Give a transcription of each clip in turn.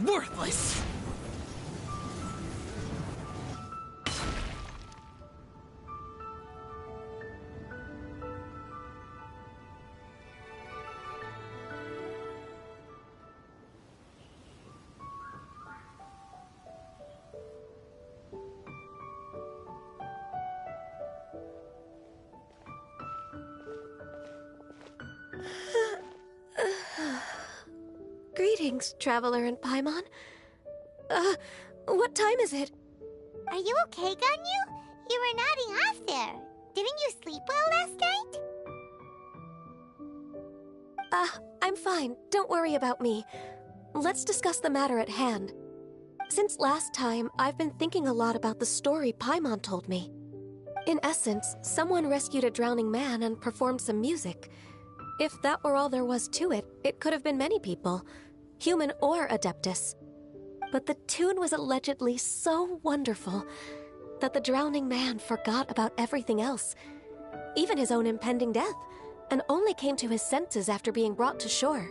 Worthless! Greetings, Traveler and Paimon. What time is it? Are you okay, Ganyu? You were nodding off there. Didn't you sleep well last night? I'm fine. Don't worry about me. Let's discuss the matter at hand. Since last time, I've been thinking a lot about the story Paimon told me. In essence, someone rescued a drowning man and performed some music. If that were all there was to it, it could have been many people, human or Adeptus. But the tune was allegedly so wonderful that the drowning man forgot about everything else, even his own impending death, and only came to his senses after being brought to shore.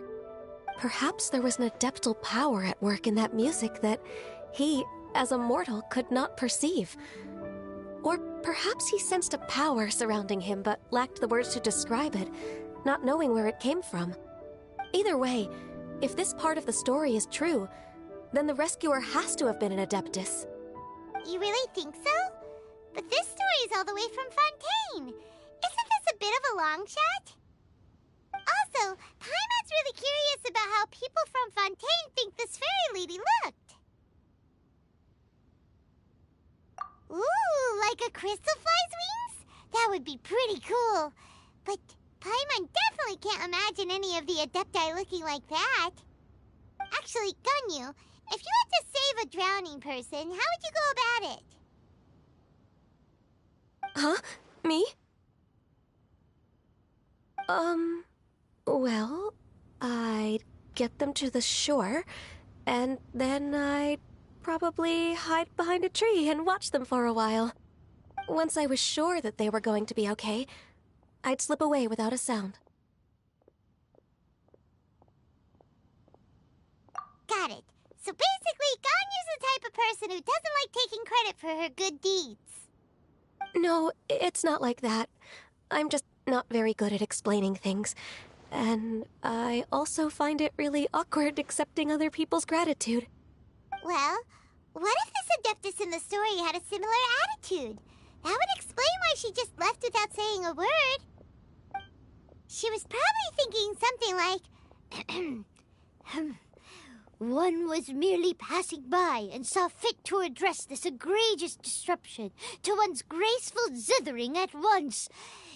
Perhaps there was an adeptal power at work in that music that he, as a mortal, could not perceive. Or perhaps he sensed a power surrounding him but lacked the words to describe it, not knowing where it came from. Either way, if this part of the story is true, then the rescuer has to have been an Adeptus. You really think so? But this story is all the way from Fontaine. Isn't this a bit of a long shot? Also, Paimon's really curious about how people from Fontaine think this fairy lady looked. Ooh, like a crystal fly's wings? That would be pretty cool. But Paimon definitely can't imagine any of the Adepti looking like that. Actually, Ganyu, if you had to save a drowning person, how would you go about it? Huh? Me? Well, I'd get them to the shore, and then I'd probably hide behind a tree and watch them for a while. Once I was sure that they were going to be okay, I'd slip away without a sound. Got it. So basically, Ganyu's the type of person who doesn't like taking credit for her good deeds. No, it's not like that. I'm just not very good at explaining things. And I also find it really awkward accepting other people's gratitude. Well, what if this Adeptus in the story had a similar attitude? That would explain why she just left without saying a word. She was probably thinking something like, one was merely passing by and saw fit to address this egregious disruption to one's graceful zithering at once.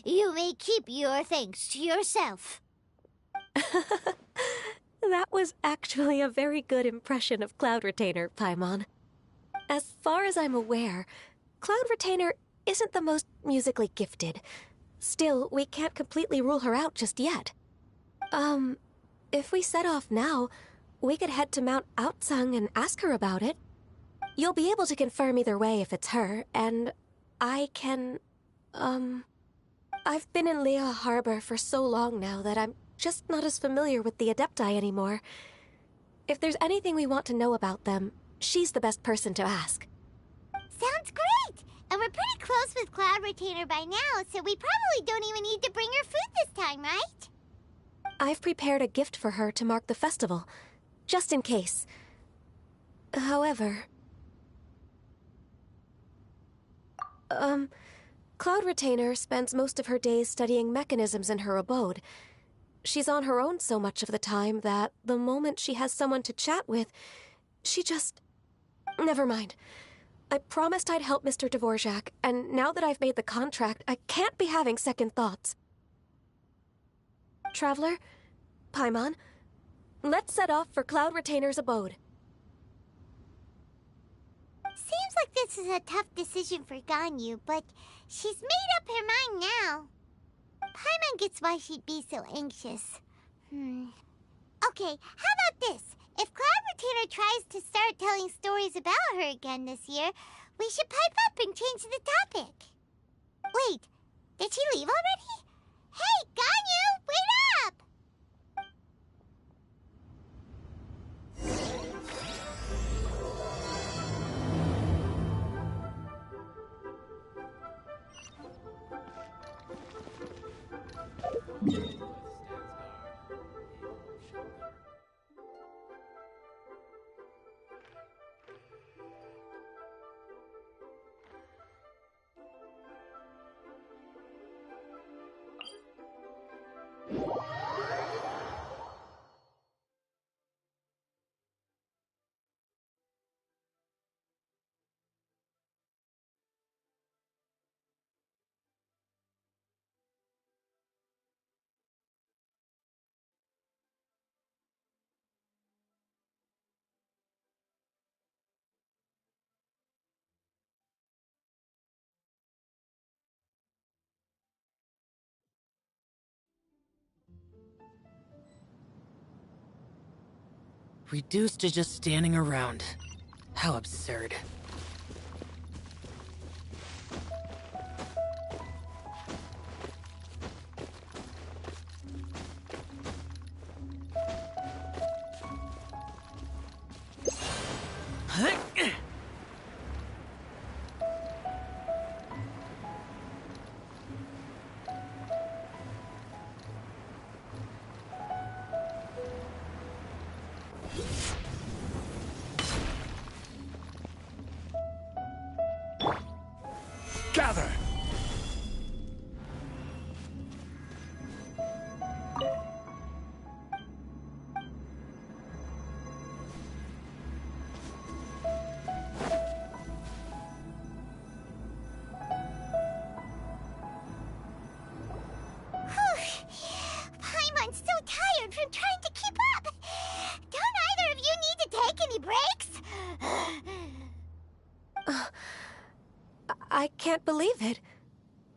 You may keep your thanks to yourself. That was actually a very good impression of Cloud Retainer, Paimon. As far as I'm aware, Cloud Retainer isn't the most musically gifted. Still, we can't completely rule her out just yet. If we set off now, we could head to Mount Outsung and ask her about it. You'll be able to confirm either way if it's her, and I can, I've been in Lea Harbor for so long now that I'm just not as familiar with the Adepti anymore. If there's anything we want to know about them, she's the best person to ask. Sounds great! And we're pretty close with Cloud Retainer by now, so we probably don't even need to bring her food this time, right? I've prepared a gift for her to mark the festival, just in case. However... Cloud Retainer spends most of her days studying mechanisms in her abode. She's on her own so much of the time that the moment she has someone to chat with, she just... Never mind. I promised I'd help Mr. Dvorak, and now that I've made the contract, I can't be having second thoughts. Traveler, Paimon, let's set off for Cloud Retainer's abode. Seems like this is a tough decision for Ganyu, but she's made up her mind now. Paimon gets why she'd be so anxious. Okay, how about this? If Cloud Retainer tries to start telling stories about her again this year, we should pipe up and change the topic. Wait, did she leave already? Hey, Ganyu, wait up! Reduced to just standing around. How absurd. Gather! Paimon's so tired from trying to keep up. Don't either of you need to take any breaks? I can't believe it.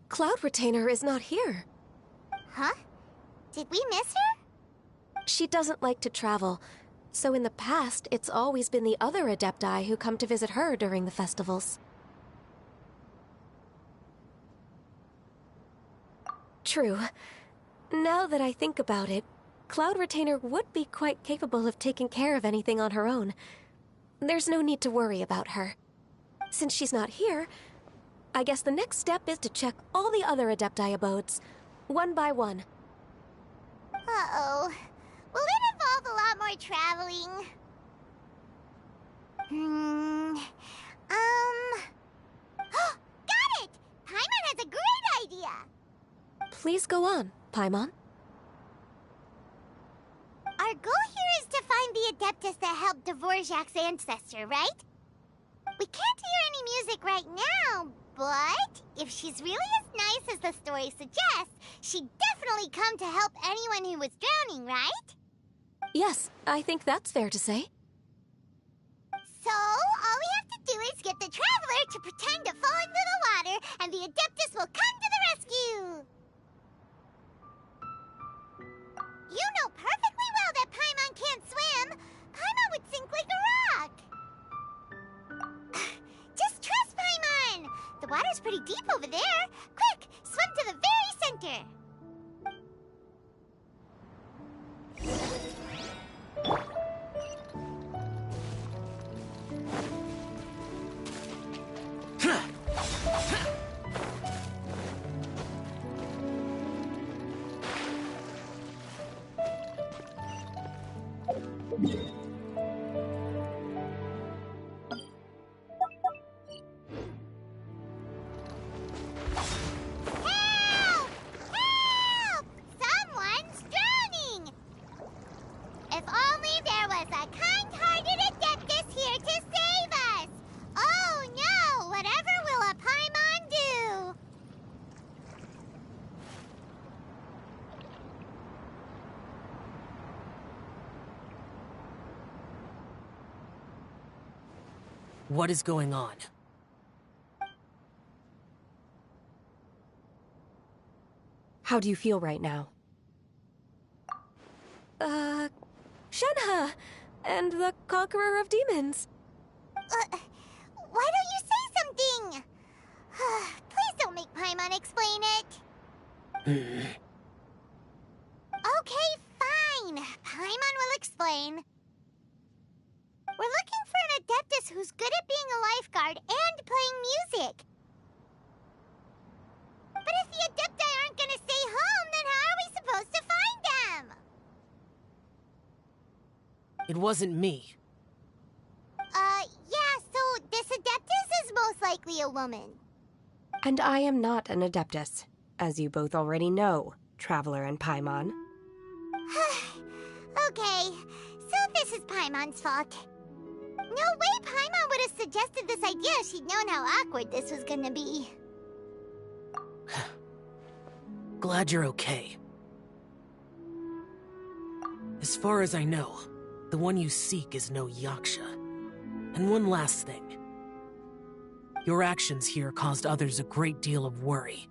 Cloud Retainer is not here. Huh? Did we miss her? She doesn't like to travel, so in the past, it's always been the other Adepti who come to visit her during the festivals. True. Now that I think about it, Cloud Retainer would be quite capable of taking care of anything on her own. There's no need to worry about her. Since she's not here, I guess the next step is to check all the other Adepti abodes, one by one. Uh-oh. Will it involve a lot more traveling? Got it! Paimon has a great idea! Please go on, Paimon. Our goal here is to find the Adeptus that helped Dvorak's ancestor, right? We can't hear any music right now, but if she's really as nice as the story suggests, she'd definitely come to help anyone who was drowning, right? Yes, I think that's fair to say. So, all we have to do is get the Traveler to pretend to fall into the water, and the Adeptus will come to the rescue! You know perfectly well that Paimon can't swim! Paimon would sink like a rock! Just trust Paimon! The water's pretty deep over there! Quick, swim to the very center! Help! Help! Someone's drowning! If only there was a kind-hearted Adeptus here to save us! Oh no! Whatever will a Paimon do? What is going on? How do you feel right now? Shenhe! And the Conqueror of Demons. Why don't you say something? Please don't make Paimon explain it. Okay, fine. Paimon will explain. We're looking for an Adeptus who's good at being a lifeguard and playing music. But if the Adepti aren't gonna stay home, then how are we It wasn't me. Yeah, so this Adeptus is most likely a woman. And I am not an Adeptus, as you both already know, Traveler and Paimon. Okay, so this is Paimon's fault. No way Paimon would have suggested this idea if she'd known how awkward this was gonna be. Glad you're okay. As far as I know, the one you seek is no Yaksha. And one last thing. Your actions here caused others a great deal of worry.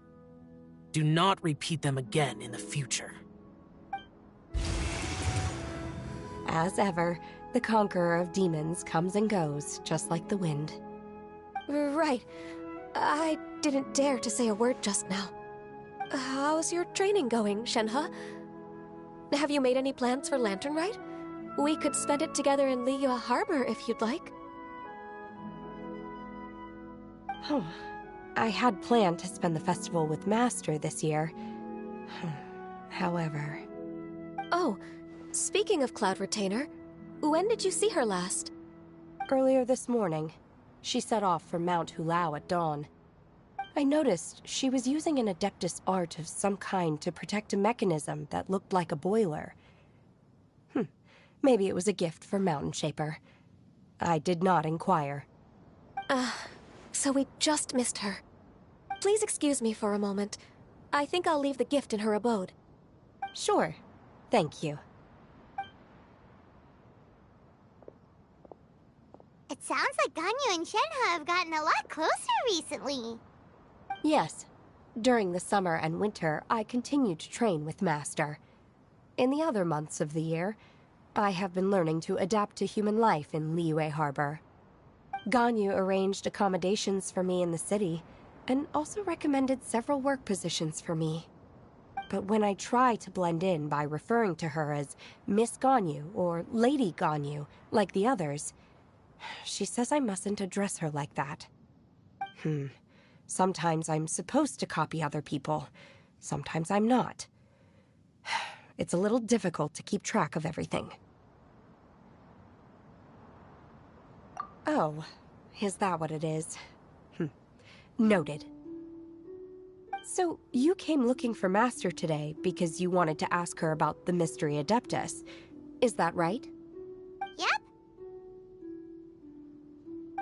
Do not repeat them again in the future. As ever, the conqueror of demons comes and goes, just like the wind. Right. I didn't dare to say a word just now. How's your training going, Shenhe? Have you made any plans for Lantern Rite? We could spend it together in Liyue Harbor if you'd like. Oh, I had planned to spend the festival with Master this year. However... Oh, speaking of Cloud Retainer, when did you see her last? Earlier this morning, she set off for Mount Hulao at dawn. I noticed she was using an Adeptus art of some kind to protect a mechanism that looked like a boiler. Maybe it was a gift for Mountain Shaper. I did not inquire. So we just missed her. Please excuse me for a moment. I think I'll leave the gift in her abode. Sure. Thank you. It sounds like Ganyu and Shenhe have gotten a lot closer recently. Yes. During the summer and winter, I continued to train with Master. In the other months of the year, I have been learning to adapt to human life in Liyue Harbor. Ganyu arranged accommodations for me in the city, and also recommended several work positions for me. But when I try to blend in by referring to her as Miss Ganyu or Lady Ganyu, like the others, she says I mustn't address her like that. Sometimes I'm supposed to copy other people. Sometimes I'm not. It's a little difficult to keep track of everything. Oh, is that what it is? Noted. So, you came looking for Master today because you wanted to ask her about the Mystery Adeptus. Is that right? Yep.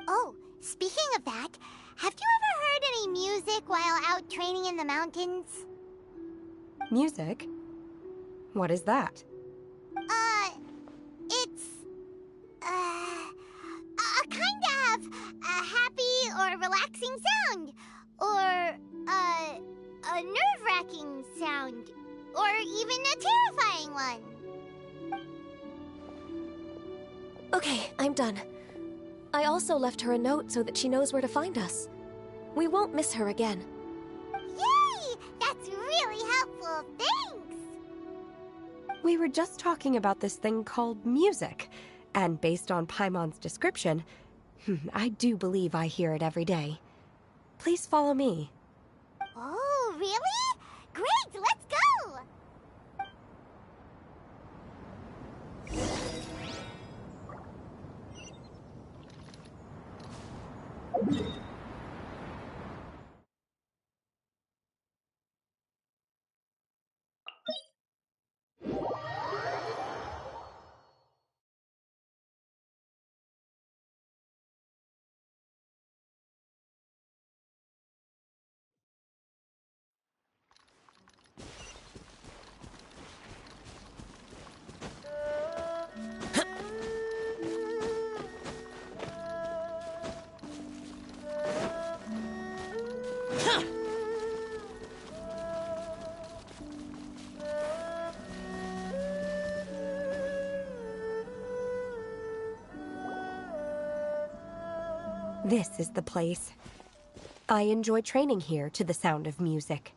Oh, speaking of that, have you ever heard any music while out training in the mountains? Music? What is that? It's... a kind of a happy or relaxing sound. Or, a nerve-wracking sound. Or even a terrifying one. Okay, I'm done. I also left her a note so that she knows where to find us. We won't miss her again. Yay! That's really helpful. Thanks! We were just talking about this thing called music, and based on Paimon's description, I do believe I hear it every day. Please follow me. Oh, really? Great, let's go! This is the place. I enjoy training here to the sound of music.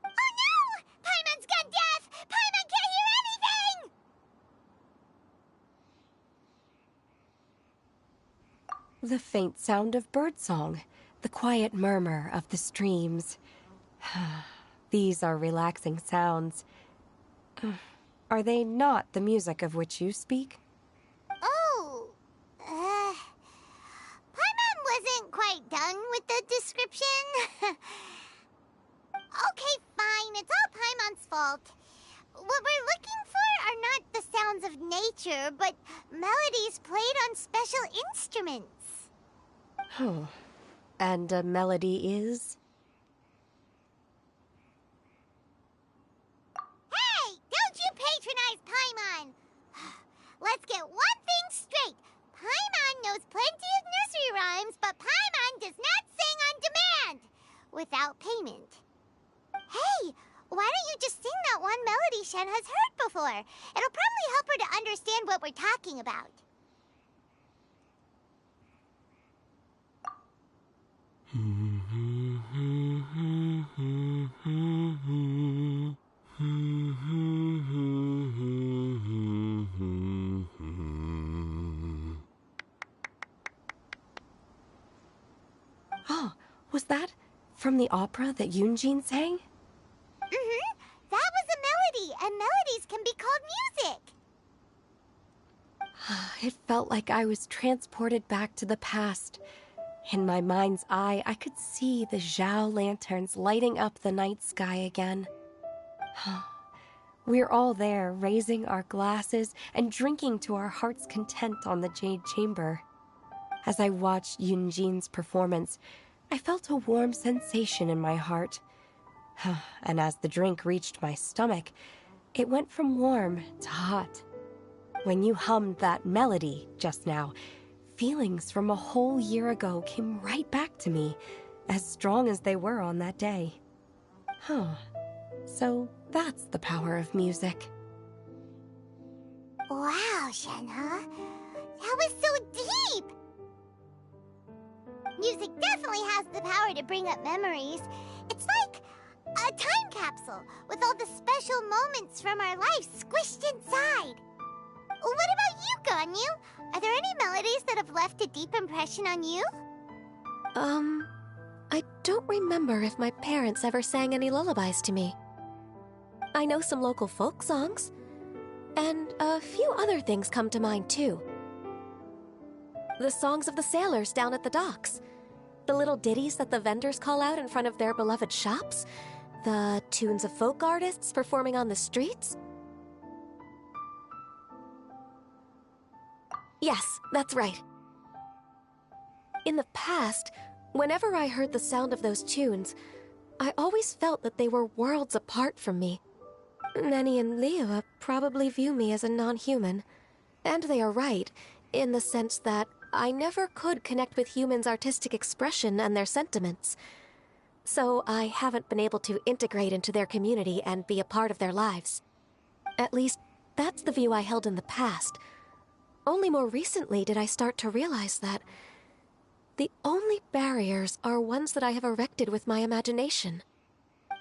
Oh no! Paimon's gone deaf! Paimon can't hear anything! The faint sound of birdsong, the quiet murmur of the streams. These are relaxing sounds. Are they not the music of which you speak? Oh, Paimon wasn't quite done with the description. Okay, fine, it's all Paimon's fault. What we're looking for are not the sounds of nature, but melodies played on special instruments. Oh, and a melody is? Hey, don't you patronize Paimon! Let's get one thing straight. Paimon knows plenty of nursery rhymes, but Paimon does not sing on demand without payment. Hey, why don't you just sing that one melody Shen has heard before? It'll probably help her to understand what we're talking about. Oh, was that from the opera that Yunjin sang? That was a melody, and melodies can be called music. It felt like I was transported back to the past. In my mind's eye, I could see the Xiao lanterns lighting up the night sky again. We're all there, raising our glasses and drinking to our heart's content on the Jade Chamber. As I watched Yunjin's performance, I felt a warm sensation in my heart. And as the drink reached my stomach, it went from warm to hot. When you hummed that melody just now, feelings from a whole year ago came right back to me, as strong as they were on that day. So that's the power of music. Wow, Shenhe. That was so deep! Music definitely has the power to bring up memories. It's like a time capsule with all the special moments from our lives squished inside. What about you, Ganyu? Are there any melodies that have left a deep impression on you? I don't remember if my parents ever sang any lullabies to me. I know some local folk songs, and a few other things come to mind too. The songs of the sailors down at the docks, the little ditties that the vendors call out in front of their beloved shops, the tunes of folk artists performing on the streets. Yes, that's right. In the past, whenever I heard the sound of those tunes, I always felt that they were worlds apart from me. Nanny and Liyue probably view me as a non-human. And they are right, in the sense that I never could connect with humans' artistic expression and their sentiments. So I haven't been able to integrate into their community and be a part of their lives. At least, that's the view I held in the past. Only more recently did I start to realize that the only barriers are ones that I have erected with my imagination.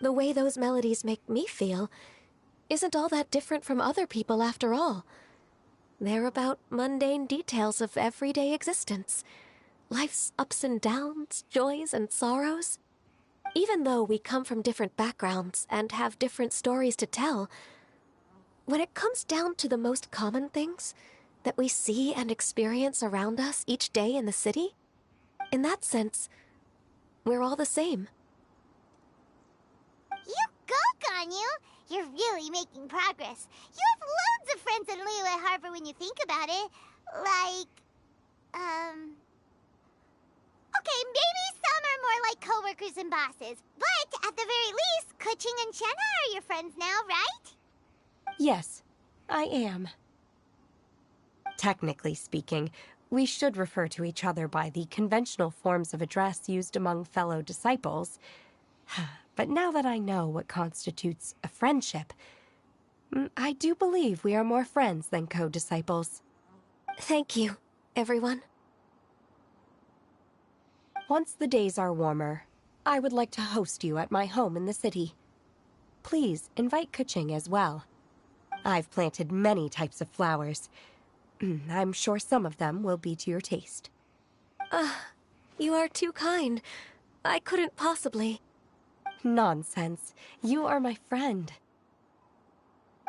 The way those melodies make me feel isn't all that different from other people after all. They're about mundane details of everyday existence. Life's ups and downs, joys and sorrows. Even though we come from different backgrounds and have different stories to tell, when it comes down to the most common things that we see and experience around us each day in the city, in that sense, we're all the same. You go, Ganyu! You're really making progress. You have loads of friends in Liyue Harbor when you think about it. Okay, maybe some are more like coworkers and bosses. But at the very least, Keqing and Shenhe are your friends now, right? Yes, I am. Technically speaking, we should refer to each other by the conventional forms of address used among fellow disciples. But now that I know what constitutes a friendship, I do believe we are more friends than co-disciples. Thank you, everyone. Once the days are warmer, I would like to host you at my home in the city. Please invite Keqing as well. I've planted many types of flowers. I'm sure some of them will be to your taste. You are too kind. I couldn't possibly. Nonsense. You are my friend.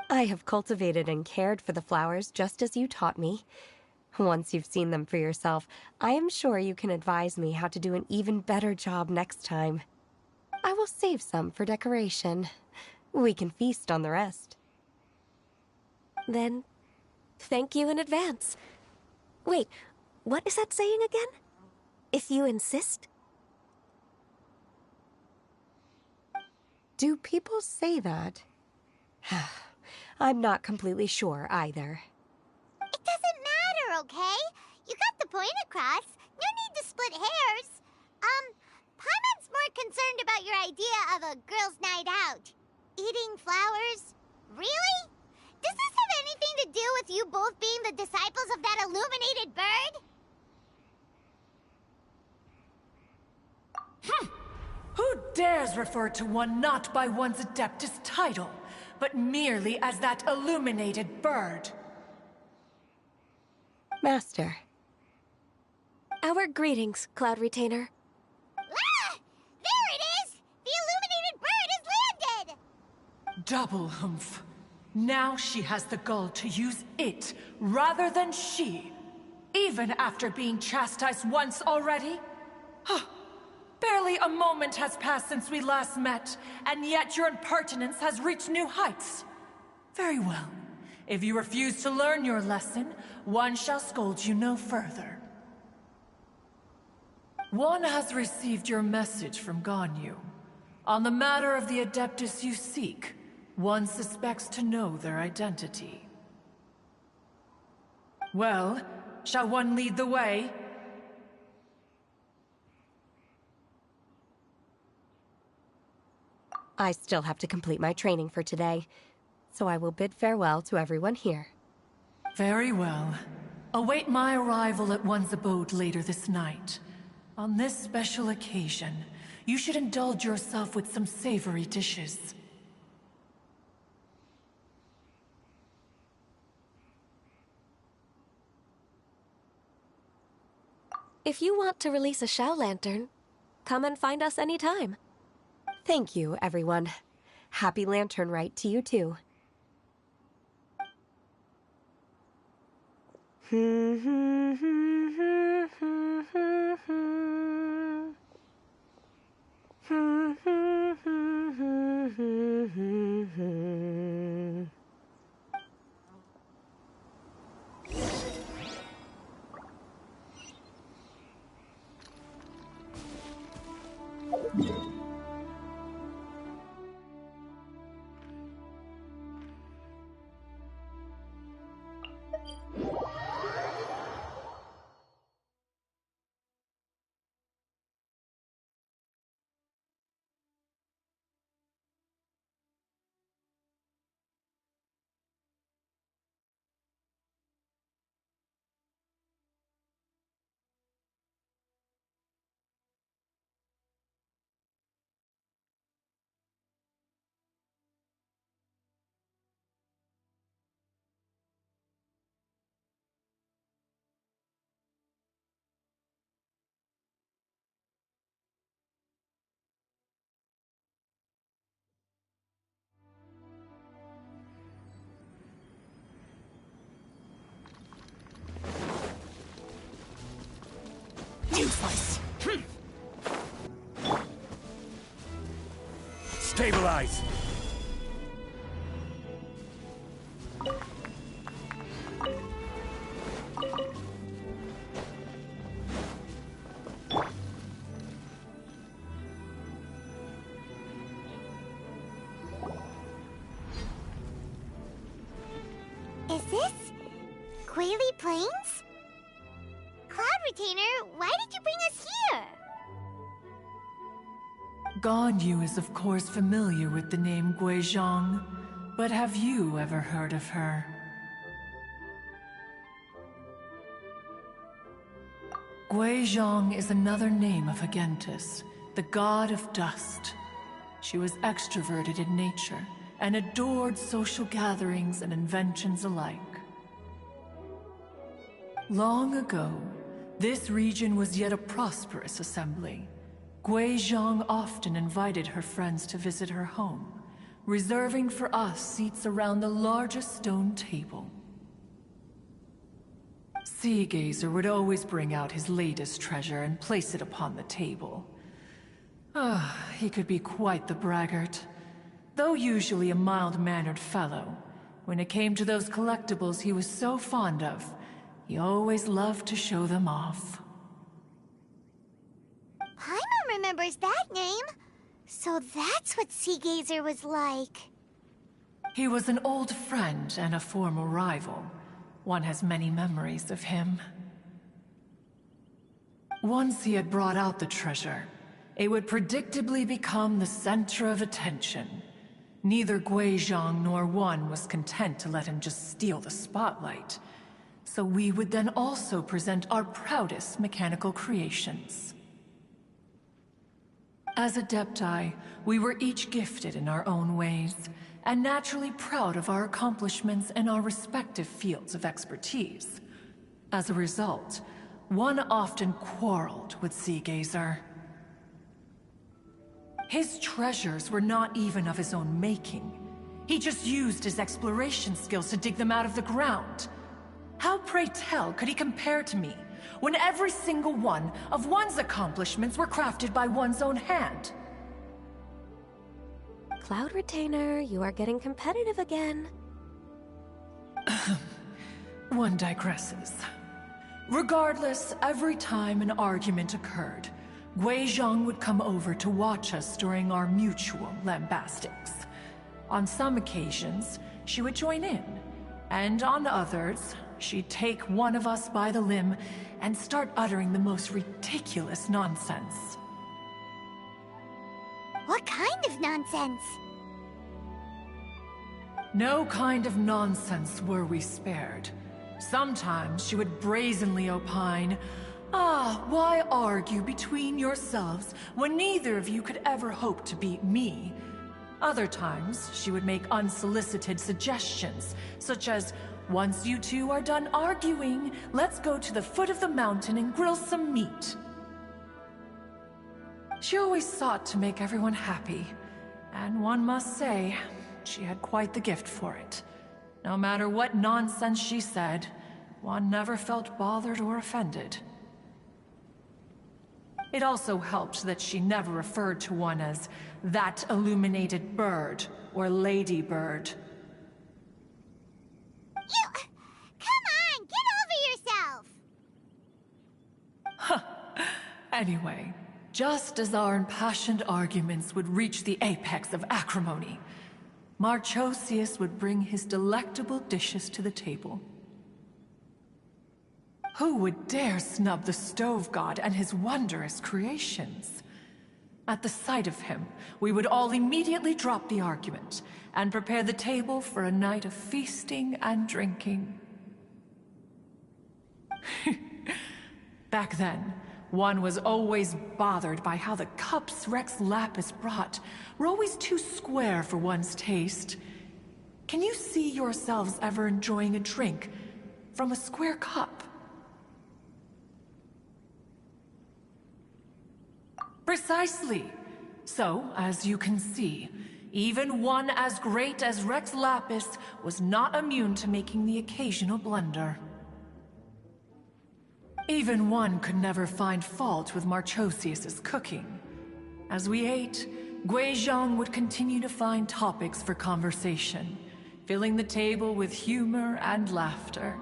I have cultivated and cared for the flowers just as you taught me. Once you've seen them for yourself, I am sure you can advise me how to do an even better job next time. I will save some for decoration. We can feast on the rest. Then, thank you in advance. Wait, what is that saying again? If you insist? Do people say that? I'm not completely sure either. It doesn't matter, okay? You got the point across. No need to split hairs. Paimon's more concerned about your idea of a girls' night out. Eating flowers? Really? Does this have anything to do with you both being the disciples of that illuminated bird? Who dares refer to one not by one's Adeptus title, but merely as that illuminated bird? Master. Our greetings, Cloud Retainer. Ah! There it is! The illuminated bird has landed! Double humph. Now she has the gall to use it rather than she, even after being chastised once already? Barely a moment has passed since we last met, and yet your impertinence has reached new heights. Very well. If you refuse to learn your lesson, one shall scold you no further. One has received your message from Ganyu. On the matter of the Adeptus you seek, one suspects to know their identity. Well, shall one lead the way? I still have to complete my training for today, so I will bid farewell to everyone here. Very well. Await my arrival at one's abode later this night. On this special occasion, you should indulge yourself with some savory dishes. If you want to release a Xiao Lantern, come and find us anytime. Thank you, everyone. Happy Lantern Rite to you too. Useless! Stabilize! Is this Quaily Plains? Cloud Retainer, why did you bring us here? Ganyu is of course familiar with the name Guizhong, but have you ever heard of her? Guizhong is another name of Agentis, the god of dust. She was extroverted in nature and adored social gatherings and inventions alike. Long ago, This region was yet a prosperous assembly. Gui Zhang often invited her friends to visit her home, reserving for us seats around the largest stone table. Sea Gazer would always bring out his latest treasure and place it upon the table. He could be quite the braggart. Though usually a mild-mannered fellow, when it came to those collectibles he was so fond of, he always loved to show them off. Paimon remembers that name. So that's what Sea Gazer was like. He was an old friend and a former rival. One has many memories of him. Once he had brought out the treasure, it would predictably become the center of attention. Neither Gui Zhang nor one was content to let him just steal the spotlight. So we would then also present our proudest mechanical creations. As Adepti, we were each gifted in our own ways, and naturally proud of our accomplishments in our respective fields of expertise. As a result, one often quarreled with Sea Gazer. His treasures were not even of his own making. He just used his exploration skills to dig them out of the ground. How, pray tell, could he compare to me, when every single one of one's accomplishments were crafted by one's own hand? Cloud Retainer, you are getting competitive again. One digresses. Regardless, every time an argument occurred, Gui Zhang would come over to watch us during our mutual lambastics. On some occasions, she would join in, and on others, she'd take one of us by the limb and start uttering the most ridiculous nonsense. What kind of nonsense? No kind of nonsense were we spared. Sometimes she would brazenly opine, why argue between yourselves when neither of you could ever hope to beat me? Other times, she would make unsolicited suggestions, such as, once you two are done arguing, let's go to the foot of the mountain and grill some meat. She always sought to make everyone happy, and one must say, she had quite the gift for it. No matter what nonsense she said, one never felt bothered or offended. It also helped that she never referred to one as that illuminated bird or lady bird. Come on, get over yourself! Anyway, just as our impassioned arguments would reach the apex of acrimony, Marchosius would bring his delectable dishes to the table. Who would dare snub the stove god and his wondrous creations? At the sight of him, we would all immediately drop the argument and prepare the table for a night of feasting and drinking. Back then, one was always bothered by how the cups Rex Lapis brought were always too square for one's taste. Can you see yourselves ever enjoying a drink from a square cup? Precisely. So, as you can see, even one as great as Rex Lapis was not immune to making the occasional blunder. Even one could never find fault with Marchosius's cooking. As we ate, Gui Zhang would continue to find topics for conversation, filling the table with humor and laughter.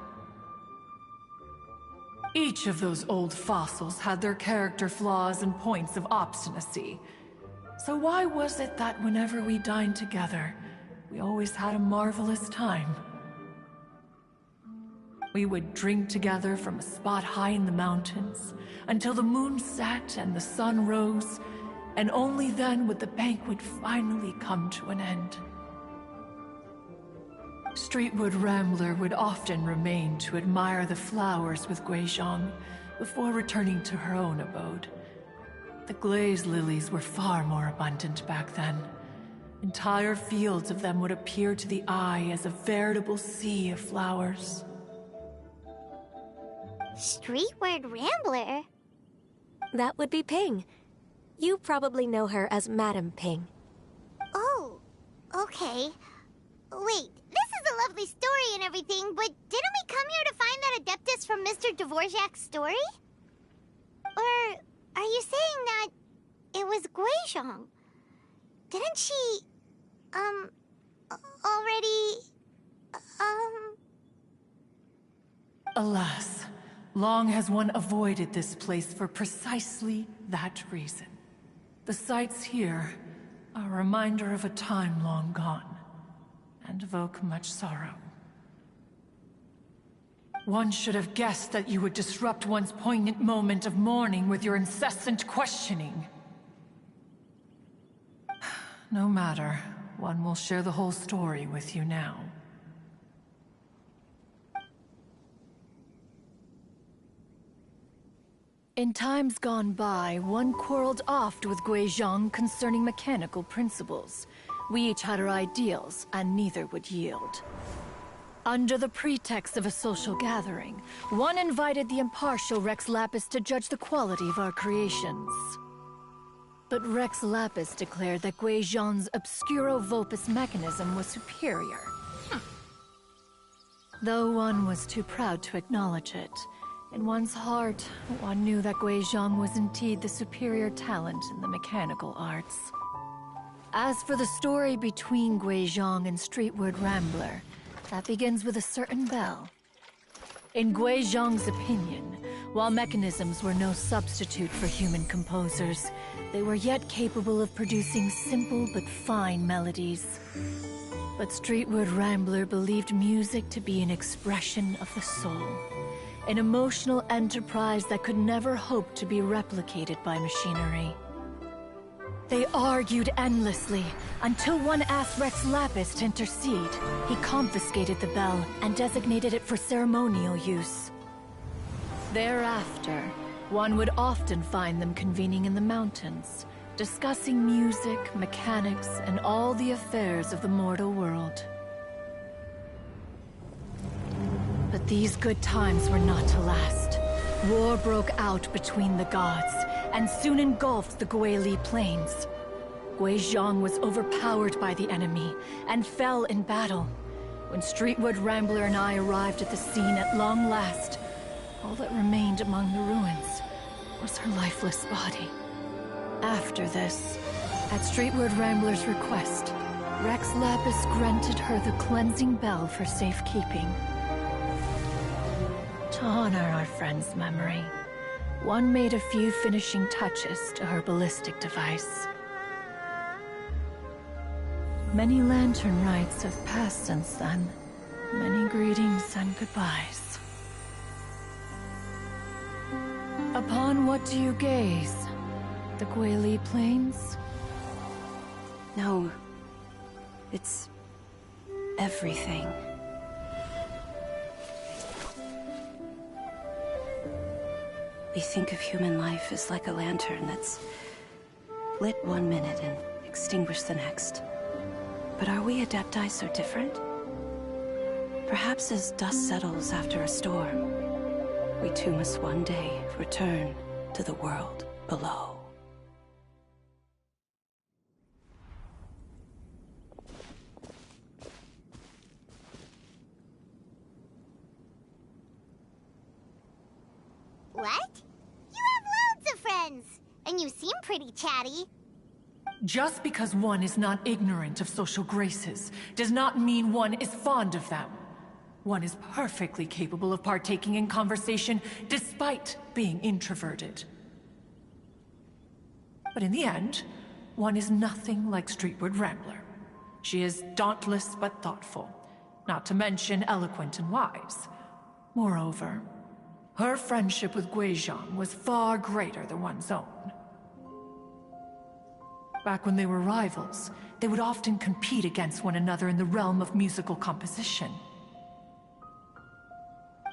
Each of those old fossils had their character flaws and points of obstinacy. So why was it that whenever we dined together, we always had a marvelous time? We would drink together from a spot high in the mountains, until the moon set and the sun rose, and only then would the banquet finally come to an end. Streetwood Rambler would often remain to admire the flowers with Gui Zhang before returning to her own abode. The glaze lilies were far more abundant back then. Entire fields of them would appear to the eye as a veritable sea of flowers. Streetward Rambler? That would be Ping. You probably know her as Madam Ping. Oh, okay. Wait, this is a lovely story and everything, but didn't we come here to find that Adeptus from Mr. Dvorak's story? Or are you saying that it was Guizhong? Didn't she, already, Alas, long has one avoided this place for precisely that reason. The sights here are a reminder of a time long gone, and evoke much sorrow. One should have guessed that you would disrupt one's poignant moment of mourning with your incessant questioning. No matter, one will share the whole story with you now. In times gone by, one quarreled oft with Guizhong concerning mechanical principles. We each had our ideals, and neither would yield. Under the pretext of a social gathering, one invited the impartial Rex Lapis to judge the quality of our creations. But Rex Lapis declared that Guizhong's Obscuro Vulpus mechanism was superior. Though one was too proud to acknowledge it, in one's heart, one knew that Guizhong was indeed the superior talent in the mechanical arts. As for the story between Guizhong and Streetward Rambler, that begins with a certain bell. In Guizhong's opinion, while mechanisms were no substitute for human composers, they were yet capable of producing simple but fine melodies. But Streetward Rambler believed music to be an expression of the soul, an emotional enterprise that could never hope to be replicated by machinery. They argued endlessly, until one asked Rex Lapis to intercede. He confiscated the bell and designated it for ceremonial use. Thereafter, one would often find them convening in the mountains, discussing music, mechanics, and all the affairs of the mortal world. But these good times were not to last. War broke out between the gods, and soon engulfed the Guili Plains. Guizhong was overpowered by the enemy, and fell in battle. When Streetward Rambler and I arrived at the scene at long last, all that remained among the ruins was her lifeless body. After this, at Streetward Rambler's request, Rex Lapis granted her the cleansing bell for safekeeping. To honor our friend's memory, one made a few finishing touches to her ballistic device. Many lantern rites have passed since then. Many greetings and goodbyes. Upon what do you gaze? The Guili Plains? No. It's everything. We think of human life as like a lantern that's lit one minute and extinguished the next. But are we Adepti so different? Perhaps as dust settles after a storm, we too must one day return to the world below. What? You have loads of friends, and you seem pretty chatty. Just because one is not ignorant of social graces does not mean one is fond of them. One is perfectly capable of partaking in conversation despite being introverted. But in the end, one is nothing like Streetward Rambler. She is dauntless but thoughtful, not to mention eloquent and wise. Moreover, her friendship with Guizhong was far greater than one's own. Back when they were rivals, they would often compete against one another in the realm of musical composition.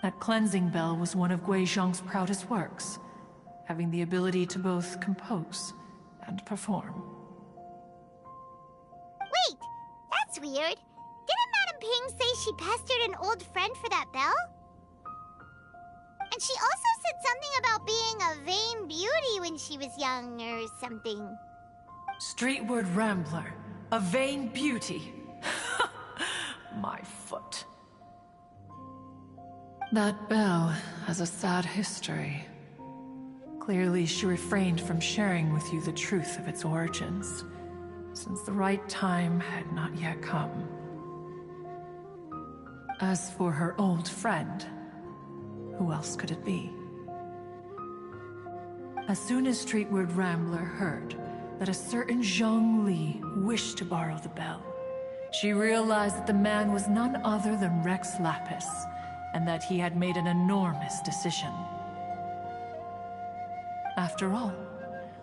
That cleansing bell was one of Guizhong's proudest works, having the ability to both compose and perform. Wait, that's weird. Didn't Madame Ping say she pestered an old friend for that bell? And she also said something about being a vain beauty when she was young or something. Streetward Rambler, a vain beauty. My foot. That bell has a sad history. Clearly, she refrained from sharing with you the truth of its origins, since the right time had not yet come. As for her old friend, who else could it be? As soon as Streetward Rambler heard that a certain Zhang Li wished to borrow the bell, she realized that the man was none other than Rex Lapis, and that he had made an enormous decision. After all,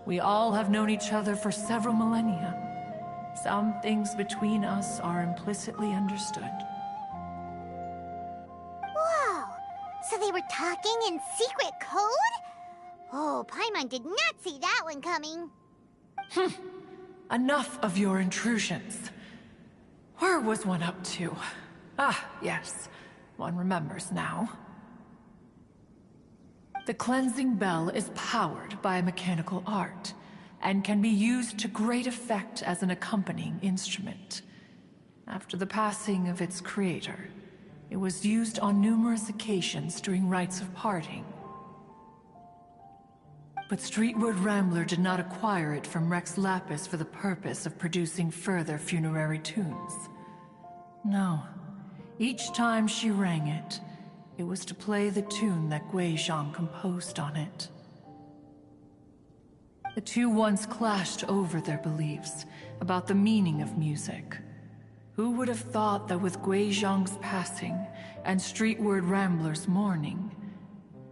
we all have known each other for several millennia. Some things between us are implicitly understood. Whoa! So they were talking in secret code? Oh, Paimon did not see that one coming. Enough of your intrusions. Where was one up to? Ah, yes. One remembers now. The cleansing bell is powered by a mechanical art, and can be used to great effect as an accompanying instrument. After the passing of its creator, it was used on numerous occasions during rites of parting. But Streetward Rambler did not acquire it from Rex Lapis for the purpose of producing further funerary tunes. No. Each time she rang it, it was to play the tune that Guizhong composed on it. The two once clashed over their beliefs about the meaning of music. Who would have thought that with Guizhong's passing and Streetward Rambler's mourning,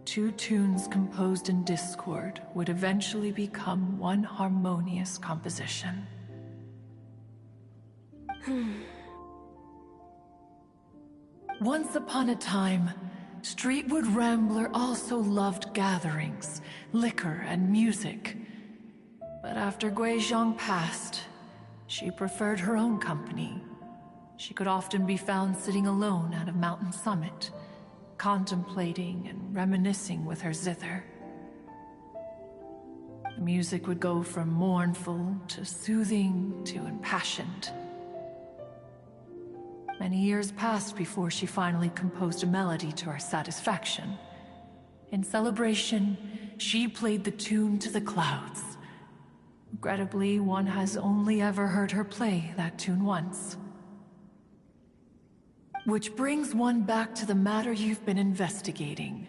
two tunes composed in discord would eventually become one harmonious composition? Once upon a time, Streetward Rambler also loved gatherings, liquor, and music. But after Guizhong passed, she preferred her own company. She could often be found sitting alone at a mountain summit, contemplating and reminiscing with her zither. The music would go from mournful to soothing to impassioned. Many years passed before she finally composed a melody to her satisfaction. In celebration, she played the tune to the clouds. Regrettably, one has only ever heard her play that tune once. Which brings one back to the matter you've been investigating.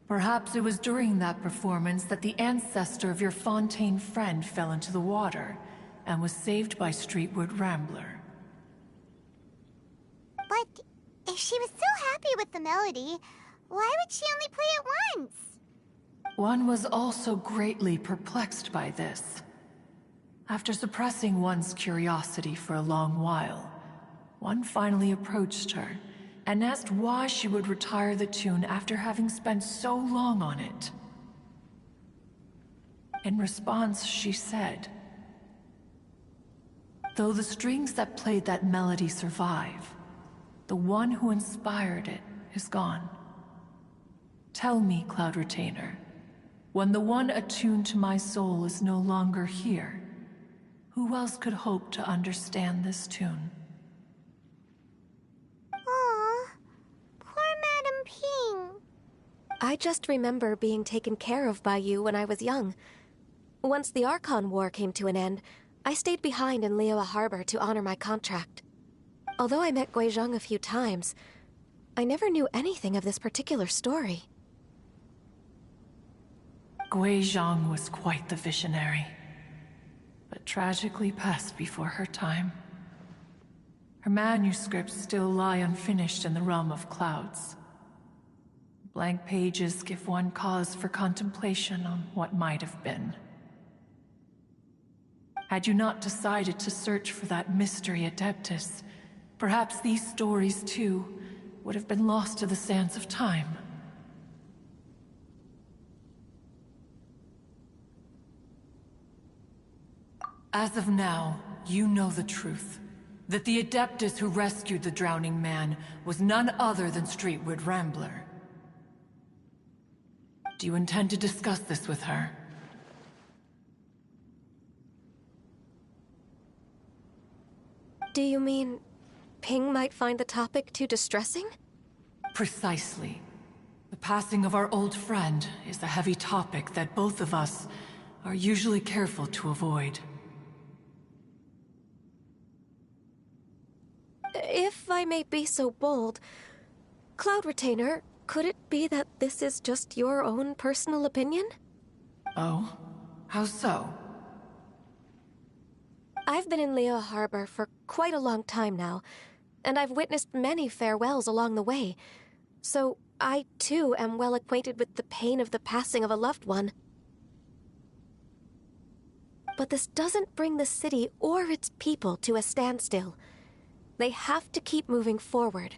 Perhaps it was during that performance that the ancestor of your Fontaine friend fell into the water and was saved by Streetward Rambler. But if she was so happy with the melody, why would she only play it once? One was also greatly perplexed by this. After suppressing one's curiosity for a long while, one finally approached her and asked why she would retire the tune after having spent so long on it. In response, she said, "Though the strings that played that melody survive, the one who inspired it is gone. Tell me, Cloud Retainer, when the one attuned to my soul is no longer here, who else could hope to understand this tune?" Aw, poor Madame Ping. I just remember being taken care of by you when I was young. Once the Archon War came to an end, I stayed behind in Liyue Harbor to honor my contract. Although I met Guizhong a few times, I never knew anything of this particular story. Guizhong was quite the visionary, but tragically passed before her time. Her manuscripts still lie unfinished in the realm of clouds. Blank pages give one cause for contemplation on what might have been. Had you not decided to search for that mystery Adeptus, perhaps these stories, too, would have been lost to the sands of time. As of now, you know the truth. That the Adeptus who rescued the drowning man was none other than Streetward Rambler. Do you intend to discuss this with her? Do you mean Ping might find the topic too distressing? Precisely. The passing of our old friend is a heavy topic that both of us are usually careful to avoid. If I may be so bold, Cloud Retainer, could it be that this is just your own personal opinion? Oh? How so? I've been in Liyue Harbor for quite a long time now, and I've witnessed many farewells along the way, so I too am well acquainted with the pain of the passing of a loved one. But this doesn't bring the city or its people to a standstill. They have to keep moving forward.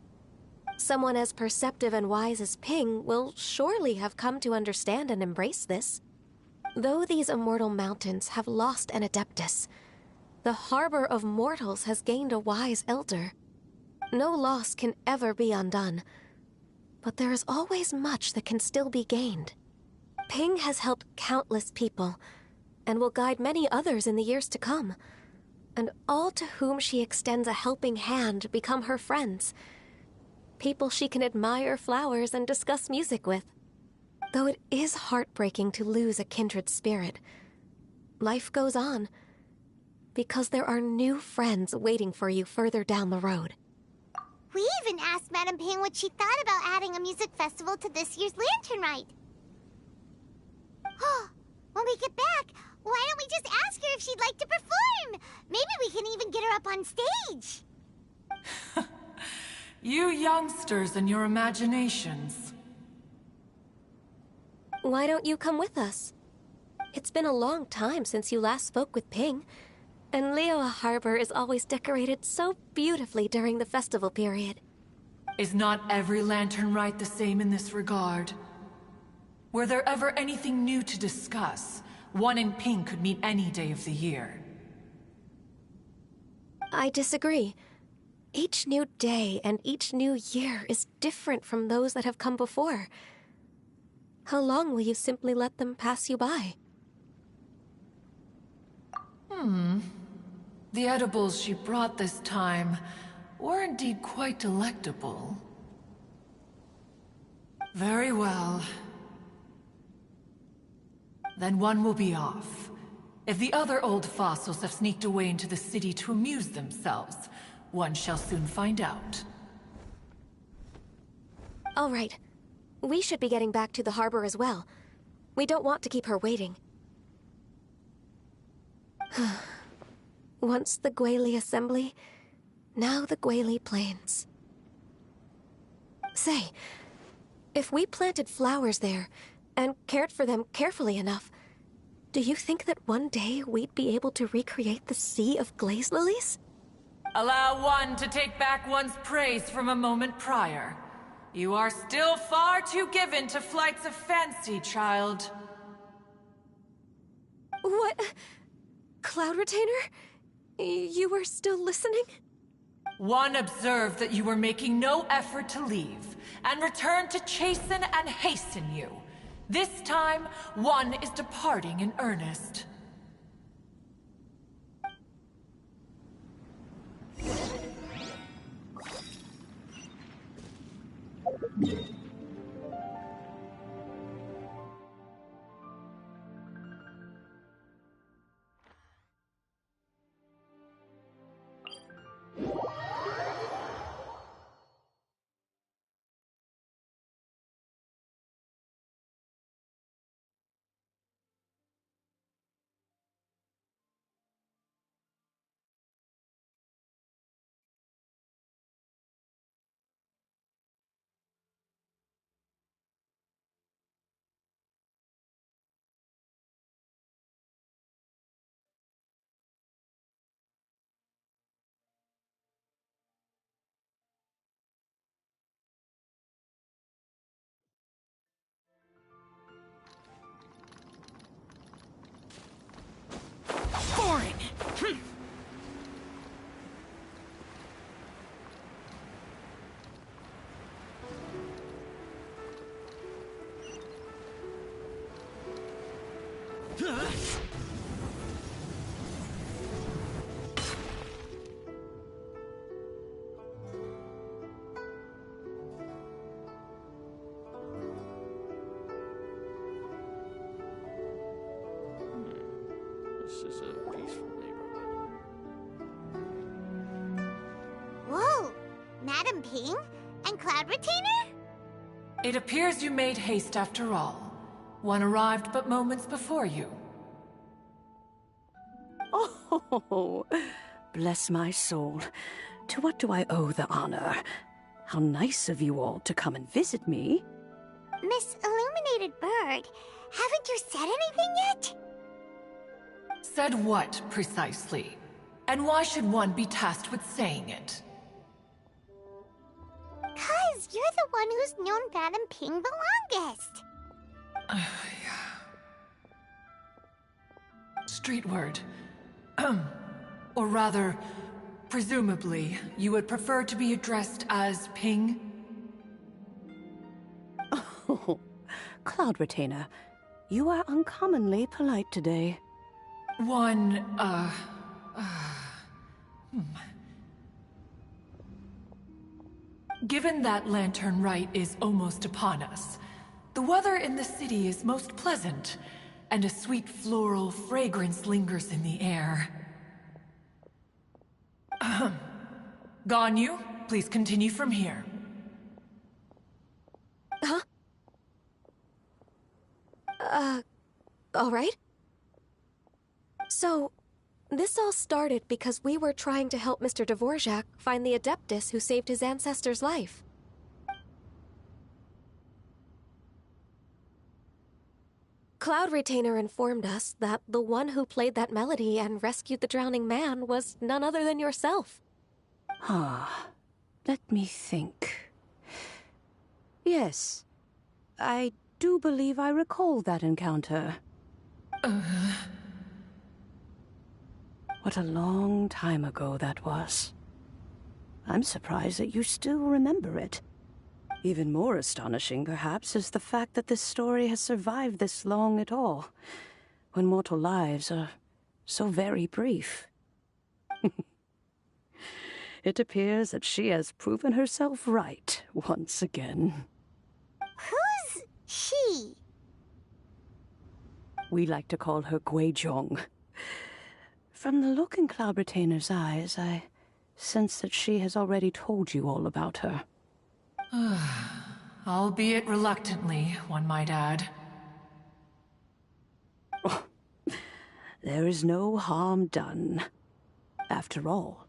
Someone as perceptive and wise as Ping will surely have come to understand and embrace this. Though these immortal mountains have lost an Adeptus, the harbor of mortals has gained a wise elder. No loss can ever be undone, but there is always much that can still be gained. Ping has helped countless people, and will guide many others in the years to come. And all to whom she extends a helping hand become her friends. People she can admire flowers and discuss music with. Though it is heartbreaking to lose a kindred spirit, life goes on, because there are new friends waiting for you further down the road. We even asked Madame Ping what she thought about adding a music festival to this year's Lantern Rite. When we get back, why don't we just ask her if she'd like to perform? Maybe we can even get her up on stage. You youngsters and your imaginations. Why don't you come with us? It's been a long time since you last spoke with Ping, and Liyue Harbor is always decorated so beautifully during the festival period. Is not every Lantern Rite the same in this regard? Were there ever anything new to discuss, one and Ping could meet any day of the year. I disagree. Each new day and each new year is different from those that have come before. How long will you simply let them pass you by? The edibles she brought this time were indeed quite delectable. Very well. Then one will be off. If the other old fossils have sneaked away into the city to amuse themselves, one shall soon find out. All right. We should be getting back to the harbor as well. We don't want to keep her waiting. Once the Guili Assembly, now the Guili Plains. Say, if we planted flowers there, and cared for them carefully enough, do you think that one day we'd be able to recreate the Sea of Glaze Lilies? Allow one to take back one's praise from a moment prior. You are still far too given to flights of fancy, child. What? Cloud Retainer? You were still listening? One observed that you were making no effort to leave, and returned to chasten and hasten you. This time, one is departing in earnest. This is a peaceful neighborhood. Whoa! Madam Ping? And Cloud Retainer? It appears you made haste after all. One arrived but moments before you. Oh, bless my soul. To what do I owe the honor? How nice of you all to come and visit me. Miss Illuminated Bird, haven't you said anything yet? Said what, precisely? And why should one be tasked with saying it? 'Cause you're the one who's known Madam Ping the longest. Street word. Or rather, presumably, you would prefer to be addressed as Ping? Oh, Cloud Retainer, you are uncommonly polite today. Given that Lantern Rite is almost upon us, the weather in the city is most pleasant, and a sweet floral fragrance lingers in the air. Ganyu, please continue from here. Huh? All right. So, this all started because we were trying to help Mr. Dvorak find the Adeptus who saved his ancestor's life. Cloud Retainer informed us that the one who played that melody and rescued the drowning man was none other than yourself. Ah, let me think. Yes, I do believe I recall that encounter. What a long time ago that was. I'm surprised that you still remember it. Even more astonishing, perhaps, is the fact that this story has survived this long at all, when mortal lives are so very brief. It appears that she has proven herself right once again. Who's she? We like to call her Guizhong. From the look in Cloud Retainer's eyes, I sense that she has already told you all about her. Albeit reluctantly, one might add. Oh, there is no harm done. After all,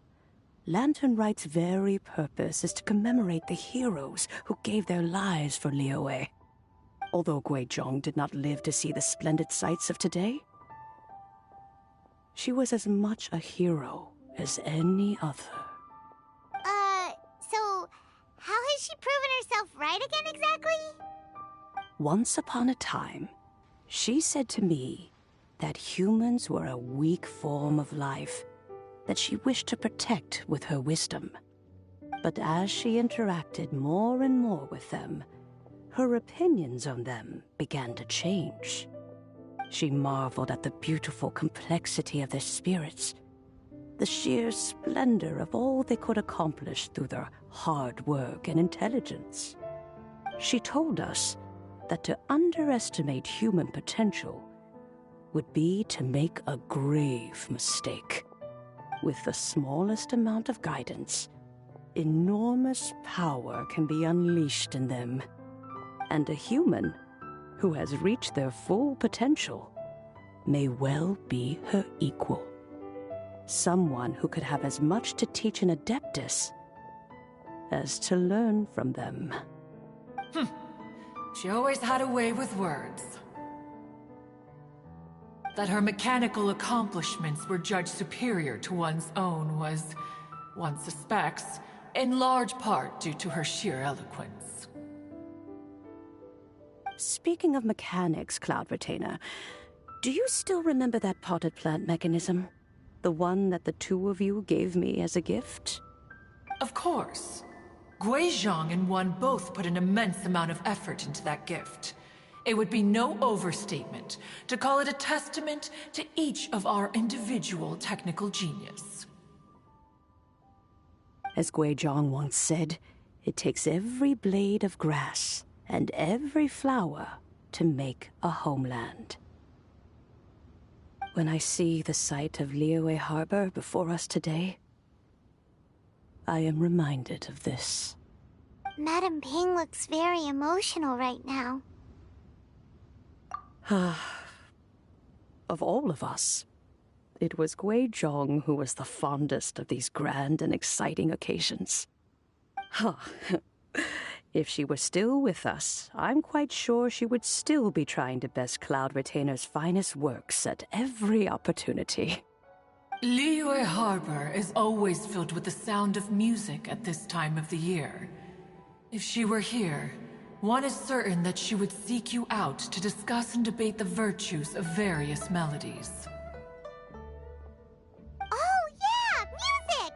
Lantern Rite's very purpose is to commemorate the heroes who gave their lives for Liyue. Although Guizhong did not live to see the splendid sights of today, she was as much a hero as any other. So how has she proven herself right again exactly? Once upon a time, she said to me that humans were a weak form of life that she wished to protect with her wisdom. But as she interacted more and more with them, her opinions on them began to change. She marveled at the beautiful complexity of their spirits, the sheer splendor of all they could accomplish through their hard work and intelligence. She told us that to underestimate human potential would be to make a grave mistake. With the smallest amount of guidance, enormous power can be unleashed in them. And a human who has reached their full potential may well be her equal. Someone who could have as much to teach an Adeptus as to learn from them. She always had a way with words. That her mechanical accomplishments were judged superior to one's own was, one suspects, in large part due to her sheer eloquence. Speaking of mechanics, Cloud Retainer, do you still remember that potted plant mechanism? The one that the two of you gave me as a gift? Of course. Guizhong and one both put an immense amount of effort into that gift. It would be no overstatement to call it a testament to each of our individual technical genius. As Guizhong once said, it takes every blade of grass and every flower to make a homeland. When I see the sight of Liyue Harbor before us today, I am reminded of this. Madam Ping looks very emotional right now. Of all of us, it was Guizhong who was the fondest of these grand and exciting occasions. If she were still with us, I'm quite sure she would still be trying to best Cloud Retainer's finest works at every opportunity. Liyue Harbor is always filled with the sound of music at this time of the year. If she were here, one is certain that she would seek you out to discuss and debate the virtues of various melodies. Oh, yeah! Music!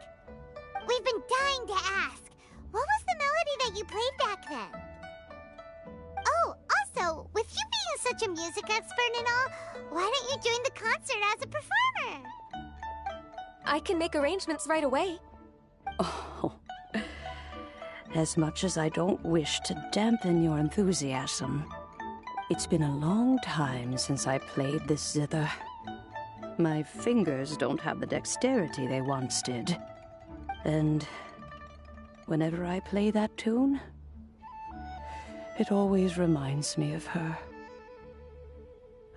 We've been dying to ask. What was the melody that you played back then? Oh, also, with you being such a music expert and all, why don't you join the concert as a performer? I can make arrangements right away. Oh. As much as I don't wish to dampen your enthusiasm, it's been a long time since I played this zither. My fingers don't have the dexterity they once did. And whenever I play that tune, it always reminds me of her.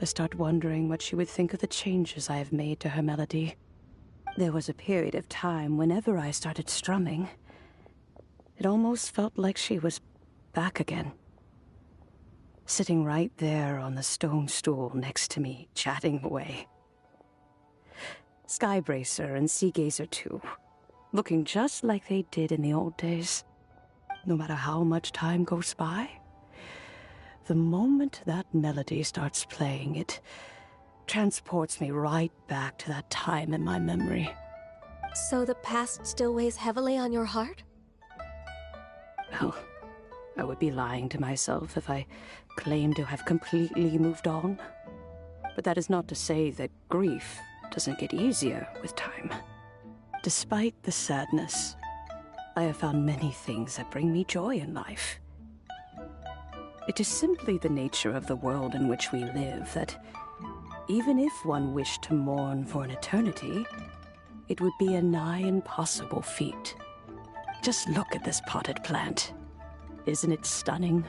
I start wondering what she would think of the changes I have made to her melody. There was a period of time whenever I started strumming, it almost felt like she was back again. Sitting right there on the stone stool next to me, chatting away. Skybracer and Seagazer too, looking just like they did in the old days. No matter how much time goes by, the moment that melody starts playing, it transports me right back to that time in my memory. So the past still weighs heavily on your heart? Well, I would be lying to myself if I claimed to have completely moved on. But that is not to say that grief doesn't get easier with time. Despite the sadness, I have found many things that bring me joy in life. It is simply the nature of the world in which we live that even if one wished to mourn for an eternity, it would be a nigh impossible feat. Just look at this potted plant. Isn't it stunning?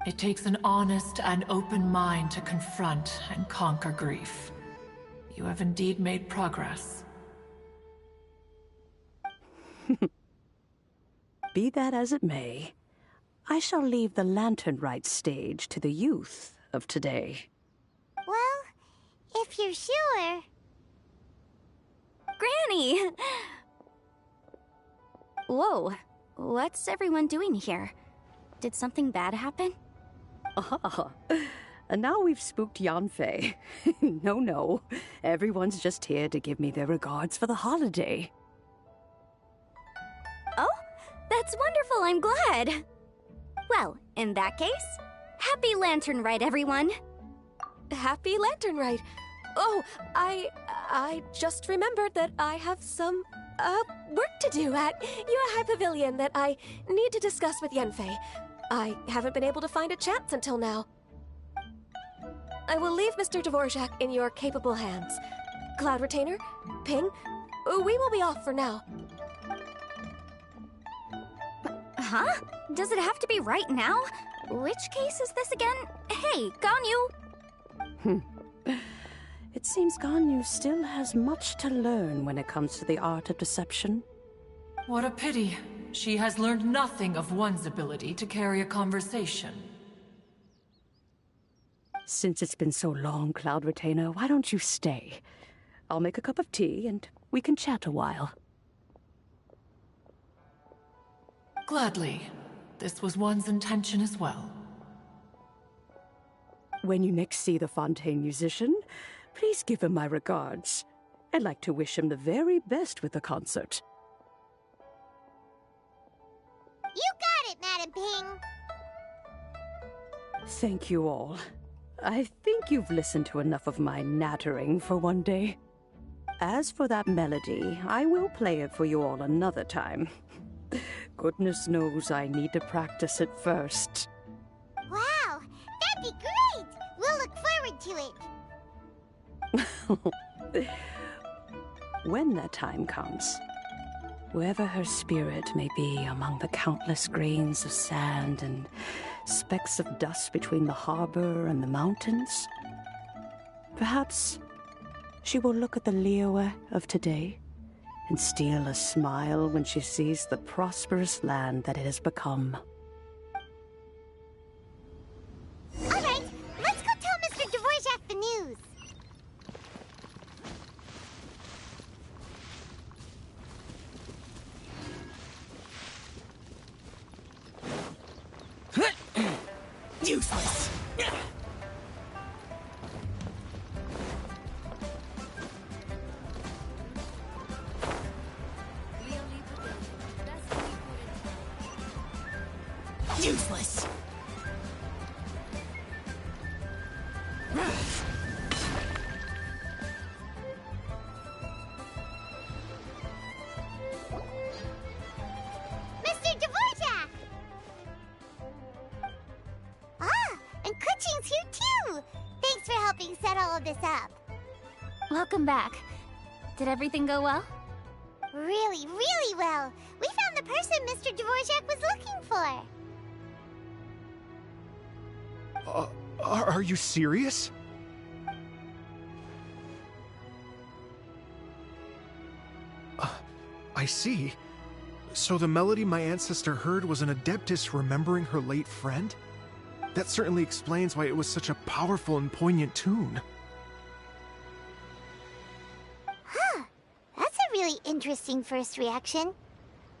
It takes an honest and open mind to confront and conquer grief. You have indeed made progress. Be that as it may, I shall leave the Lantern Rite stage to the youth of today. Well, if you're sure. Granny! Whoa, what's everyone doing here? Did something bad happen? Ah, and now we've spooked Yanfei. No, everyone's just here to give me their regards for the holiday. Oh, that's wonderful, I'm glad! Well, in that case, happy Lantern Rite, everyone! Happy Lantern Rite! Oh, I just remembered that I have some, work to do at Yuehai Pavilion that I need to discuss with Yanfei. I haven't been able to find a chance until now. I will leave Mr. Dvorak in your capable hands. Cloud Retainer, Ping, we will be off for now. Huh? Does it have to be right now? Which case is this again? Hey, Ganyu! It seems Ganyu still has much to learn when it comes to the art of deception. What a pity. She has learned nothing of one's ability to carry a conversation. Since it's been so long, Cloud Retainer, why don't you stay? I'll make a cup of tea and we can chat a while. Gladly. This was one's intention as well. When you next see the Fontaine musician, please give him my regards. I'd like to wish him the very best with the concert. You got it, Madam Ping! Thank you all. I think you've listened to enough of my nattering for one day. As for that melody, I will play it for you all another time. Goodness knows I need to practice it first. Wow, that'd be great! We'll look forward to it. When that time comes, wherever her spirit may be among the countless grains of sand and specks of dust between the harbor and the mountains, perhaps she will look at the Liyue of today and steal a smile when she sees the prosperous land that it has become. All right, let's go tell Mr. Dvorak the news. Useless. Useless. Mr. Dvorak! Ah, and Kuchin's here too! Thanks for helping set all of this up. Welcome back. Did everything go well? Really, really well. We found the person Mr. Dvorak was looking for. Are you serious? I see. So the melody my ancestor heard was an Adeptus remembering her late friend? That certainly explains why it was such a powerful and poignant tune. Huh. That's a really interesting first reaction.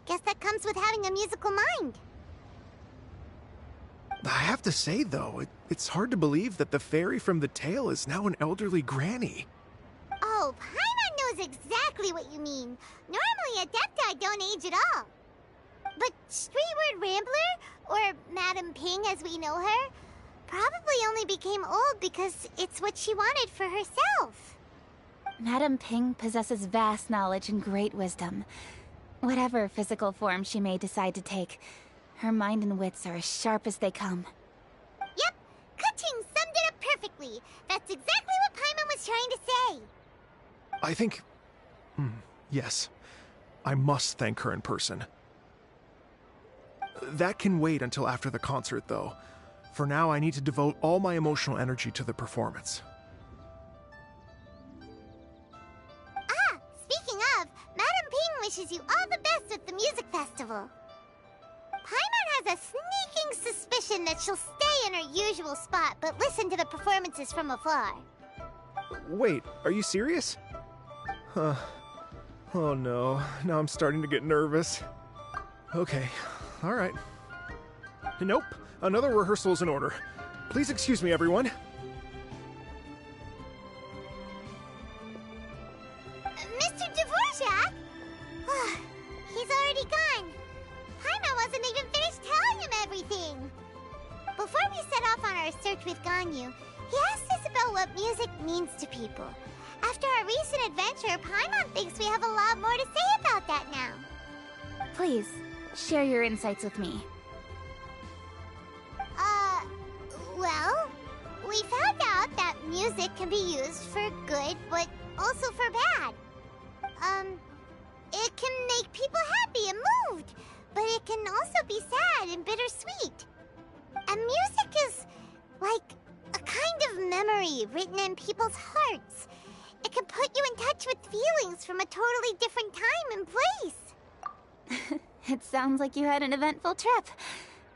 Guess that comes with having a musical mind. I have to say, though, it's hard to believe that the fairy from the tale is now an elderly granny. Oh, Paimon knows exactly what you mean. Normally, Adepti don't age at all. But Streetward Rambler, or Madam Ping as we know her, probably only became old because it's what she wanted for herself. Madam Ping possesses vast knowledge and great wisdom. Whatever physical form she may decide to take, her mind and wits are as sharp as they come. Yep, Kuching summed it up perfectly. That's exactly what Paimon was trying to say. I think... yes. I must thank her in person. That can wait until after the concert, though. For now, I need to devote all my emotional energy to the performance. Ah, speaking of, Madam Ping wishes you all the best at the music festival. Paimon has a sneaking suspicion that she'll stay in her usual spot, but listen to the performances from afar. Wait, are you serious? Huh. Oh no, now I'm starting to get nervous. Okay, alright. Nope, another rehearsal is in order. Please excuse me, everyone. Mr. Dvorak? He's already gone. Paimon wasn't even finished telling him everything. Before we set off on our search with Ganyu, he asked us about what music means to people. After our recent adventure, Paimon thinks we have a lot more to say about that now. Please, share your insights with me. Well, we found out that music can be used for good, but also for bad. It can make people happy and moved, but it can also be sad and bittersweet. And music is like a kind of memory written in people's hearts. It can put you in touch with feelings from a totally different time and place. It sounds like you had an eventful trip.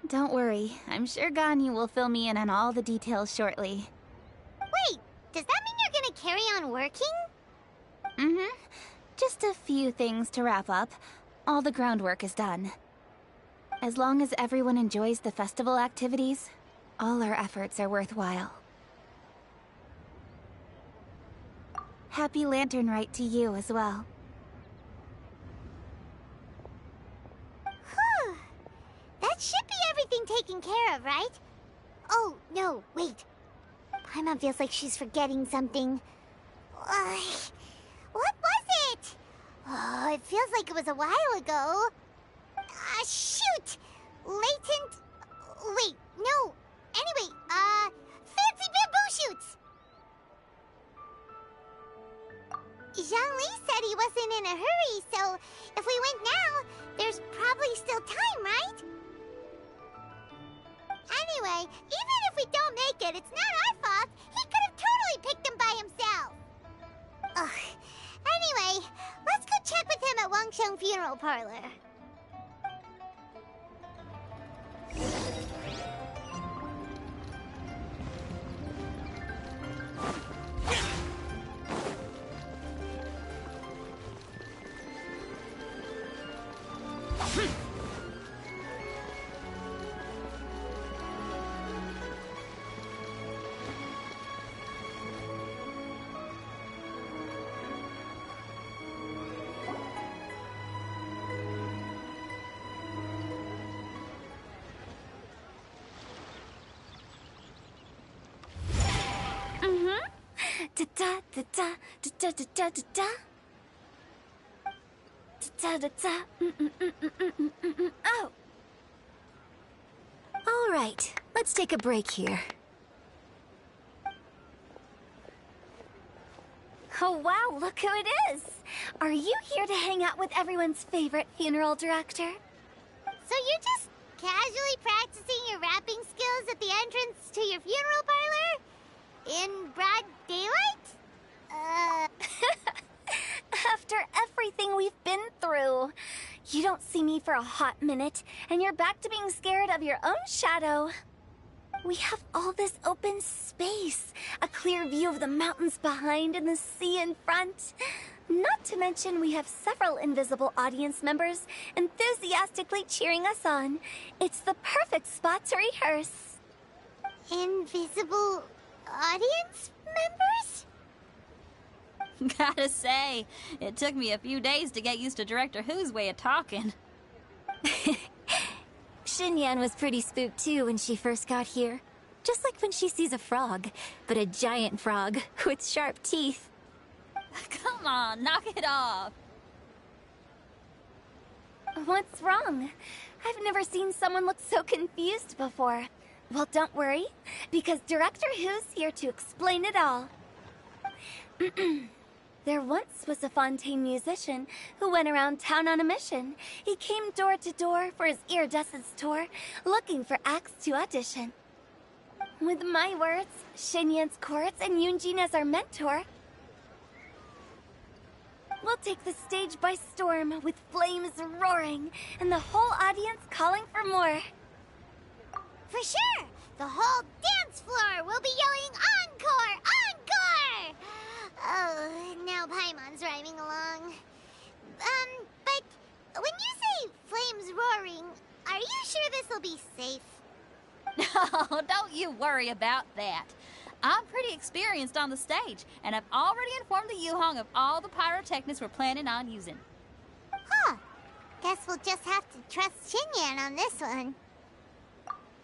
Don't worry, I'm sure Ganyu will fill me in on all the details shortly. Wait, does that mean you're gonna carry on working? Mm-hmm. Just a few things to wrap up. All the groundwork is done. As long as everyone enjoys the festival activities, all our efforts are worthwhile. Happy Lantern Rite to you as well. Whew. That should be everything taken care of, right? Oh, no, wait. Paimon feels like she's forgetting something. What was it? Oh, it feels like it was a while ago. Shoot! Latent... Wait, no. Anyway, fancy bamboo shoots! Zhongli said he wasn't in a hurry, so if we went now, there's probably still time, right? Anyway, even if we don't make it, it's not our fault. He could have totally picked them by himself. Ugh. Anyway, let's go check with him at Wangsheng Funeral Parlor. Da da da da da da da da da da da. Oh. All right, let's take a break here. Oh wow, look who it is! Are you here to hang out with everyone's favorite funeral director? So you're just casually practicing your rapping skills at the entrance to your funeral parlor? In broad daylight? After everything we've been through, you don't see me for a hot minute, and you're back to being scared of your own shadow. We have all this open space, a clear view of the mountains behind and the sea in front. Not to mention we have several invisible audience members enthusiastically cheering us on. It's the perfect spot to rehearse. Invisible audience members? Gotta say, it took me a few days to get used to Director Who's way of talking. Xinyan was pretty spooked too when she first got here. Just like when she sees a frog, but a giant frog with sharp teeth. Come on, knock it off. What's wrong? I've never seen someone look so confused before. Well, don't worry, because Director Who's here to explain it all. There once was a Fontaine musician who went around town on a mission. He came door to door for his iridescence tour, looking for acts to audition. With my words, Xinyan's chords, and Yunjin as our mentor, we'll take the stage by storm with flames roaring and the whole audience calling for more. For sure! The whole dance floor will be yelling encore! Encore! Oh, now Paimon's rhyming along. But when you say flames roaring, are you sure this'll be safe? No, don't you worry about that. I'm pretty experienced on the stage, and I've already informed the Yuhong of all the pyrotechnics we're planning on using. Huh. Guess we'll just have to trust Xinyan on this one.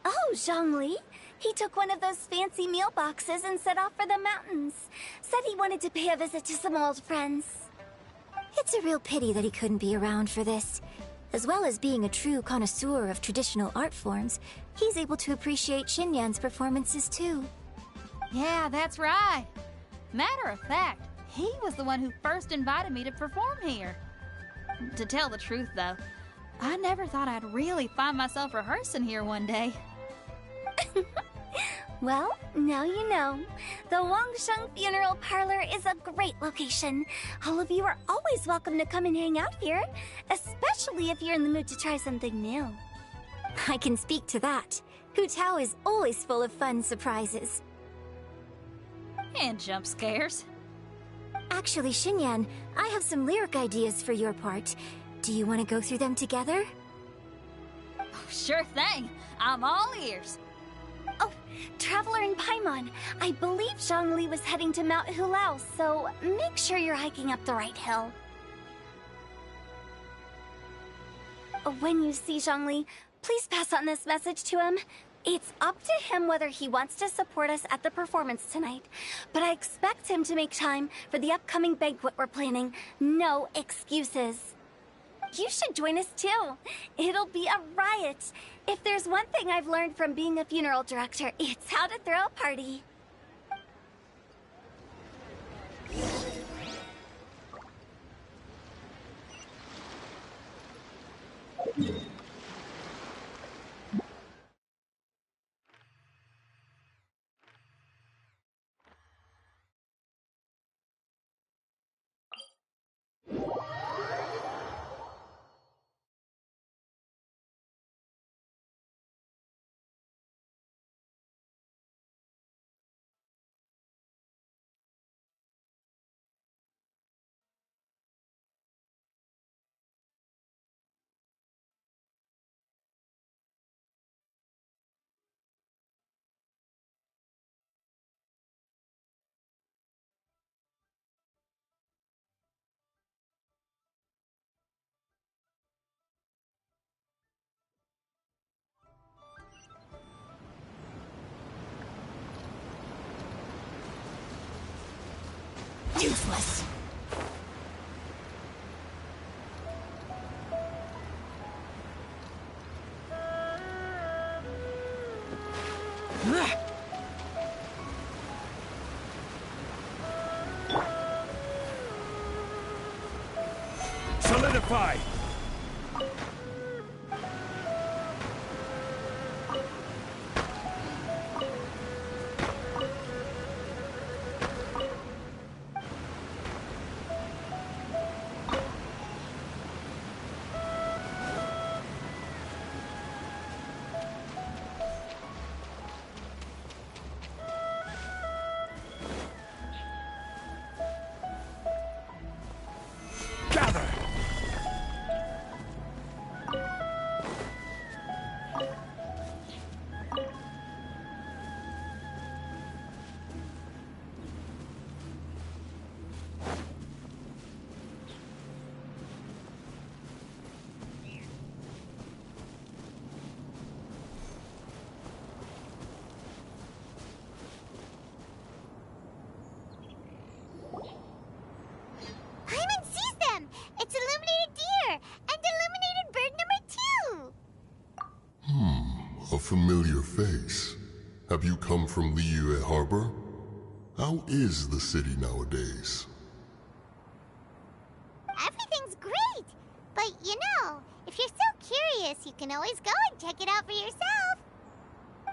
Oh, Zhongli. He took one of those fancy meal boxes and set off for the mountains. Said he wanted to pay a visit to some old friends. It's a real pity that he couldn't be around for this. As well as being a true connoisseur of traditional art forms, he's able to appreciate Xinyan's performances too. Yeah, that's right. Matter of fact, he was the one who first invited me to perform here. To tell the truth, though, I never thought I'd really find myself rehearsing here one day. Well, now you know. The Wangsheng Funeral Parlor is a great location. All of you are always welcome to come and hang out here, especially if you're in the mood to try something new. I can speak to that. Hu Tao is always full of fun surprises. And jump scares. Actually, Xinyan, I have some lyric ideas for your part. Do you want to go through them together? Oh, sure thing. I'm all ears. Oh, Traveler and Paimon, I believe Zhongli was heading to Mount Hulao, so make sure you're hiking up the right hill. When you see Zhongli, please pass on this message to him. It's up to him whether he wants to support us at the performance tonight, but I expect him to make time for the upcoming banquet we're planning. No excuses. You should join us too. It'll be a riot. If there's one thing I've learned from being a funeral director, it's how to throw a party. Useless. Solidify! A familiar face. Have you come from Liyue Harbor? How is the city nowadays? Everything's great! But you know, if you're so curious, you can always go and check it out for yourself.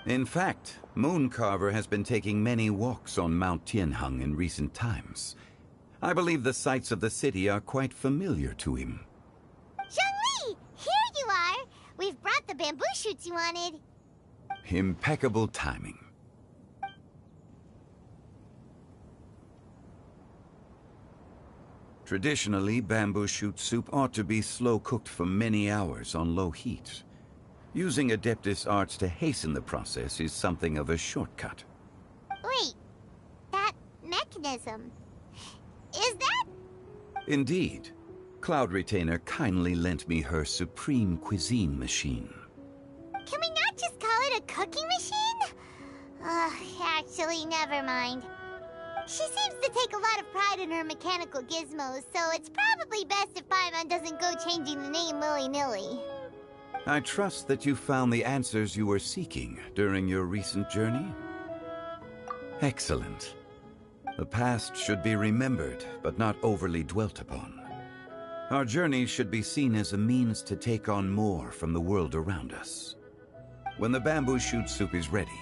In fact, Mooncarver has been taking many walks on Mount Tianheng in recent times. I believe the sights of the city are quite familiar to him. Zhongli! Here you are! We've brought the bamboo shoots you wanted. Impeccable timing. Traditionally, bamboo shoot soup ought to be slow-cooked for many hours on low heat. Using Adeptus arts to hasten the process is something of a shortcut. Wait, that mechanism... is that... Indeed. Cloud Retainer kindly lent me her supreme cuisine machine. Can we not just call it a cooking machine? Actually, never mind. She seems to take a lot of pride in her mechanical gizmos, so it's probably best if Paimon doesn't go changing the name willy-nilly. I trust that you found the answers you were seeking during your recent journey? Excellent. The past should be remembered, but not overly dwelt upon. Our journey should be seen as a means to take on more from the world around us. When the bamboo shoot soup is ready,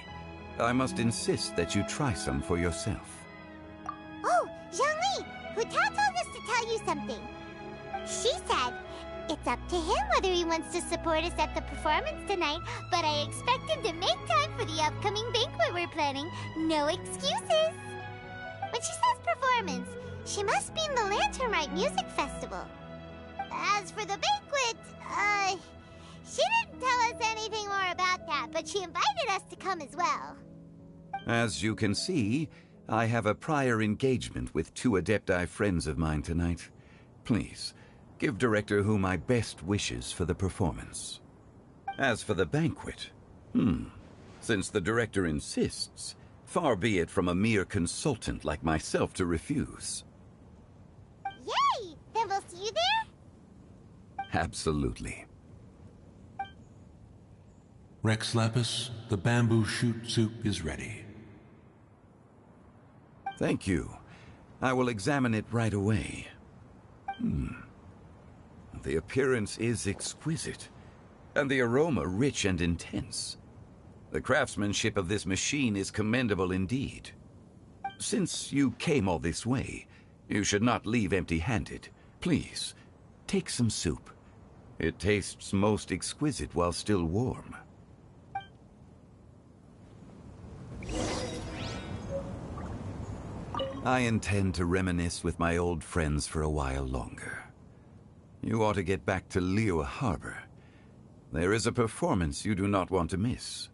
I must insist that you try some for yourself. Oh, Zhongli! Hutao told us to tell you something. She said, it's up to him whether he wants to support us at the performance tonight, but I expect him to make time for the upcoming banquet we're planning. No excuses! When she says performance, she must mean the Lantern Rite Music Festival. As for the banquet, she didn't tell us anything more about that, but she invited us to come as well. As you can see, I have a prior engagement with 2 Adepti friends of mine tonight. Please, give Director Hu my best wishes for the performance. As for the banquet, Since the director insists, far be it from a mere consultant like myself to refuse. Yay! Then we'll see you there? Absolutely. Rex Lapis, the bamboo shoot soup is ready. Thank you. I will examine it right away. The appearance is exquisite, and the aroma rich and intense. The craftsmanship of this machine is commendable indeed. Since you came all this way, you should not leave empty-handed. Please, take some soup. It tastes most exquisite while still warm. I intend to reminisce with my old friends for a while longer. You ought to get back to Liyue Harbor. There is a performance you do not want to miss.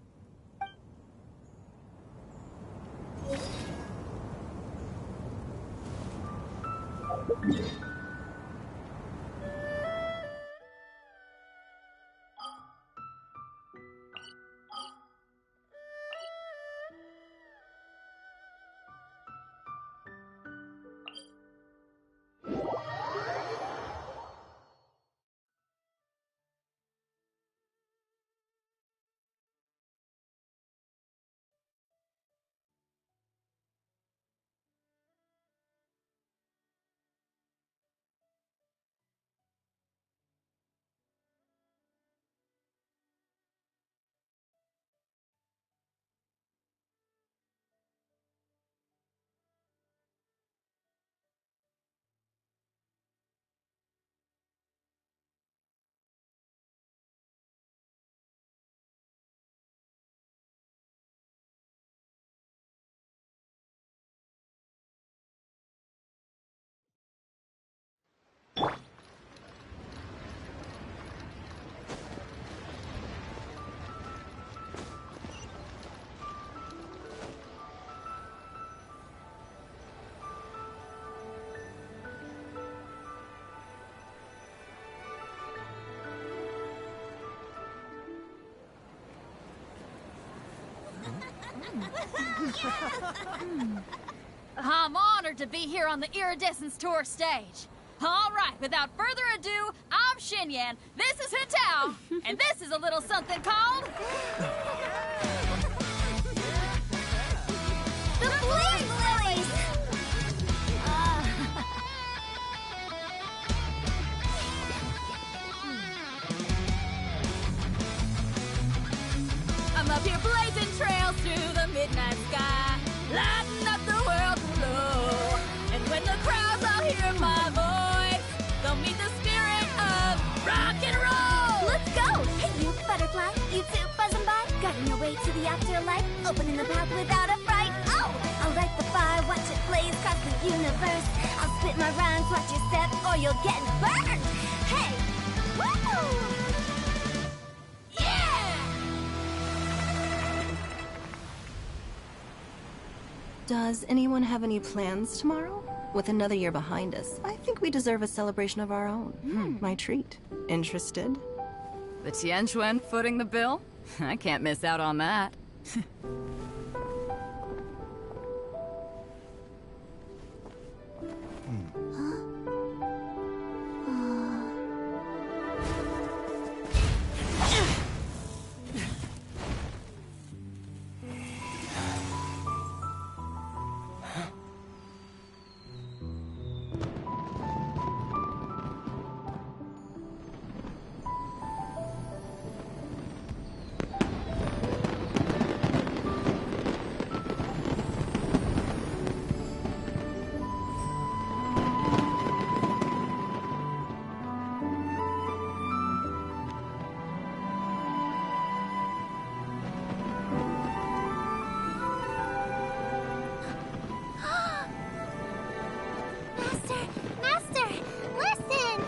I'm honored to be here on the Iridescence Tour stage. All right, without further ado, I'm Xinyan, this is Xiao, and this is a little something called... The Bling Lilies! I'm up here blazing trails through the midnight sky, lighting up the world below. And when the crowds all hear my voice, they'll meet the spirit of rock and roll. Let's go! Hey, you butterfly, you too buzzing by, guiding your way to the afterlife, opening the path without a fright. Oh, I'll light the fire, watch it blaze across the universe. I'll spit my rhymes, watch your step, or you'll get burned. Hey, woo! Does anyone have any plans tomorrow? With another year behind us, I think we deserve a celebration of our own. My treat. Interested? The Tianquan footing the bill? I can't miss out on that. Master, listen!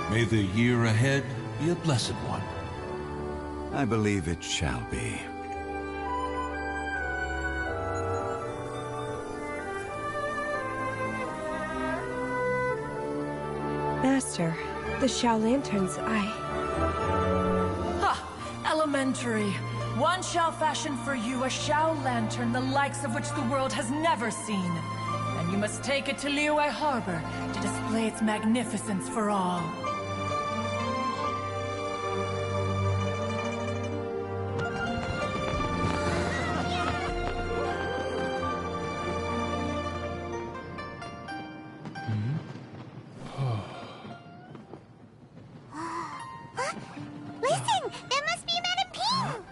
May the year ahead be a blessed one. I believe it shall be. Master, the Xiao Lanterns, Ha! Elementary. One shall fashion for you a Xiao Lantern the likes of which the world has never seen. And you must take it to Liyue Harbor to display its magnificence for all. Listen! That must be Madame Ping!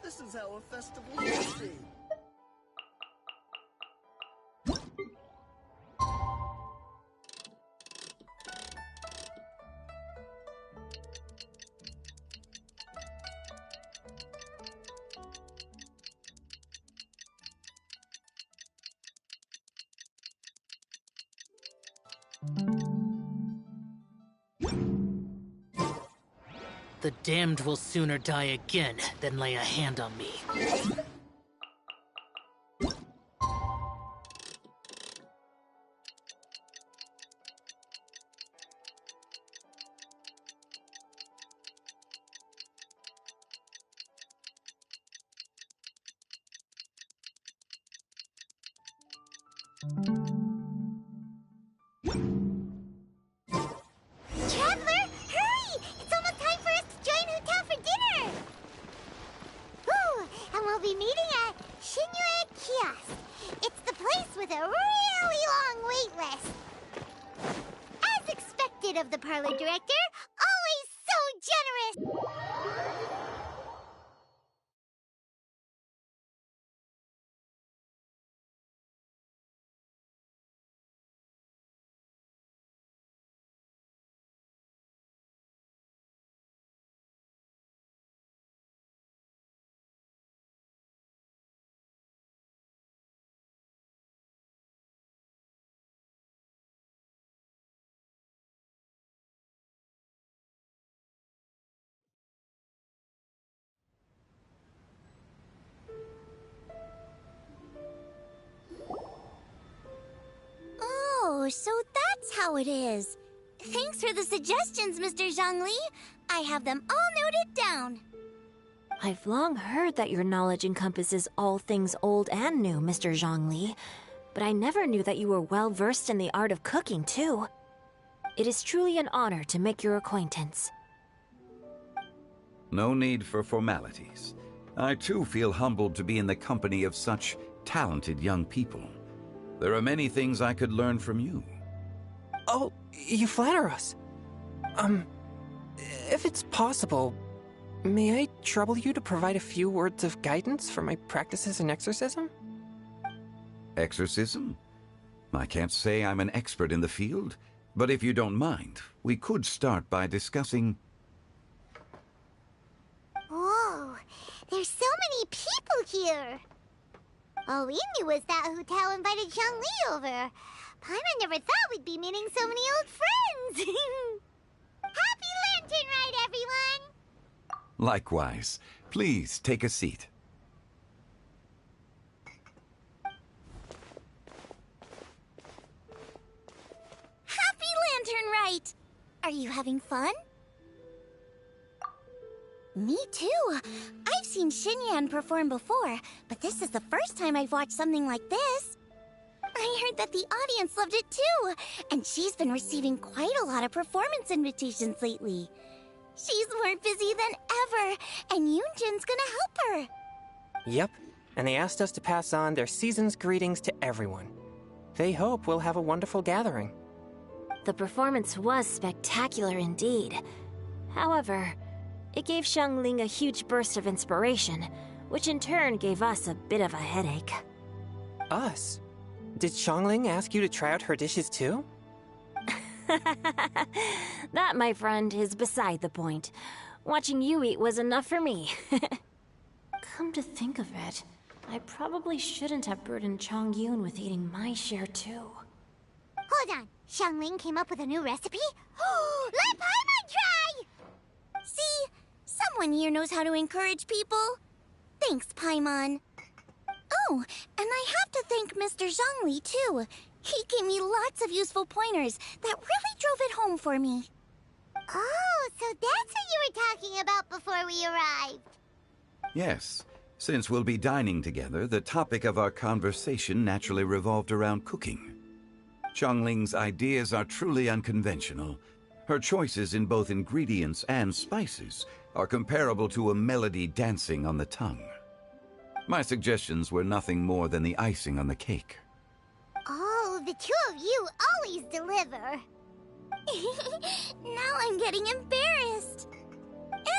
This is how a festival should be. The damned will sooner die again than lay a hand on me. Traveler, hurry! It's almost time for us to join Hotel for dinner! Ooh, and we'll be meeting at Xinyue Kiosk. It's the place with a really long wait list. As expected of the parlor director, always so generous! Oh, so that's how it is. Thanks for the suggestions, Mr. Zhongli. I have them all noted down. I've long heard that your knowledge encompasses all things old and new, Mr. Zhongli, but I never knew that you were well versed in the art of cooking, too. It is truly an honor to make your acquaintance. No need for formalities. I too feel humbled to be in the company of such talented young people. There are many things I could learn from you. Oh, you flatter us. If it's possible, may I trouble you to provide a few words of guidance for my practices in exorcism? Exorcism? I can't say I'm an expert in the field, but if you don't mind, we could start by discussing... Whoa, there's so many people here! All we knew was that Hotel invited Zhongli over. Paimon never thought we'd be meeting so many old friends! Happy Lantern Ride, everyone! Likewise. Please take a seat. Happy Lantern Rite! Are you having fun? Me too. I've seen Xinyan perform before, but this is the first time I've watched something like this. I heard that the audience loved it too, and she's been receiving quite a lot of performance invitations lately. She's more busy than ever, and Yoonjin's gonna help her. Yep, and they asked us to pass on their season's greetings to everyone. They hope we'll have a wonderful gathering. The performance was spectacular indeed. However, it gave Xiangling a huge burst of inspiration, which in turn gave us a bit of a headache. Us? Did Xiangling ask you to try out her dishes too? That, my friend, is beside the point. Watching you eat was enough for me. Come to think of it, I probably shouldn't have burdened Chongyun with eating my share too. Hold on, Xiangling came up with a new recipe? Let Paimon try! See, someone here knows how to encourage people. Thanks, Paimon. Oh, and I have to thank Mr. Zhongli too. He gave me lots of useful pointers that really drove it home for me. Oh, so that's what you were talking about before we arrived. Yes. Since we'll be dining together, the topic of our conversation naturally revolved around cooking. Xiangling's ideas are truly unconventional. Her choices in both ingredients and spices are comparable to a melody dancing on the tongue. My suggestions were nothing more than the icing on the cake. Oh, the two of you always deliver. Now I'm getting embarrassed.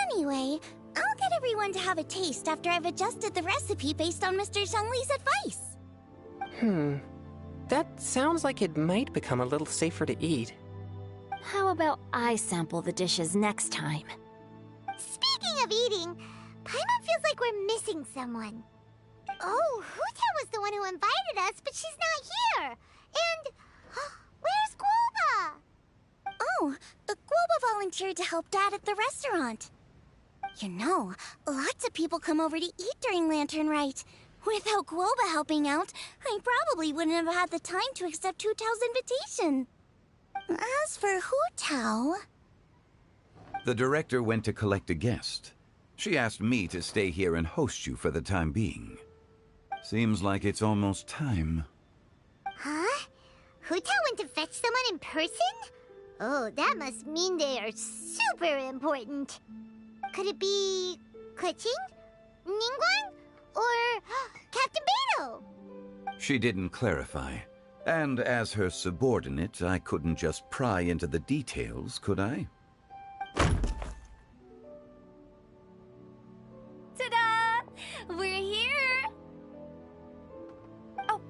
Anyway, I'll get everyone to have a taste after I've adjusted the recipe based on Mr. Zhongli's advice. That sounds like it might become a little safer to eat. How about I sample the dishes next time? Speaking of eating, Paimon feels like we're missing someone. Oh, Huta was the one who invited us, but she's not here. And where's Guoba? Oh, Guoba volunteered to help Dad at the restaurant. You know, lots of people come over to eat during Lantern Rite. Without Guoba helping out, I probably wouldn't have had the time to accept Hu Tao's invitation. As for Hu Tao... The director went to collect a guest. She asked me to stay here and host you for the time being. Seems like it's almost time. Huh? Hu Tao went to fetch someone in person? Oh, that must mean they are super important. Could it be... Keqing? Ningguang? Or Captain Beidou? She didn't clarify. And as her subordinate, I couldn't just pry into the details, could I? Ta-da! We're here! Oh,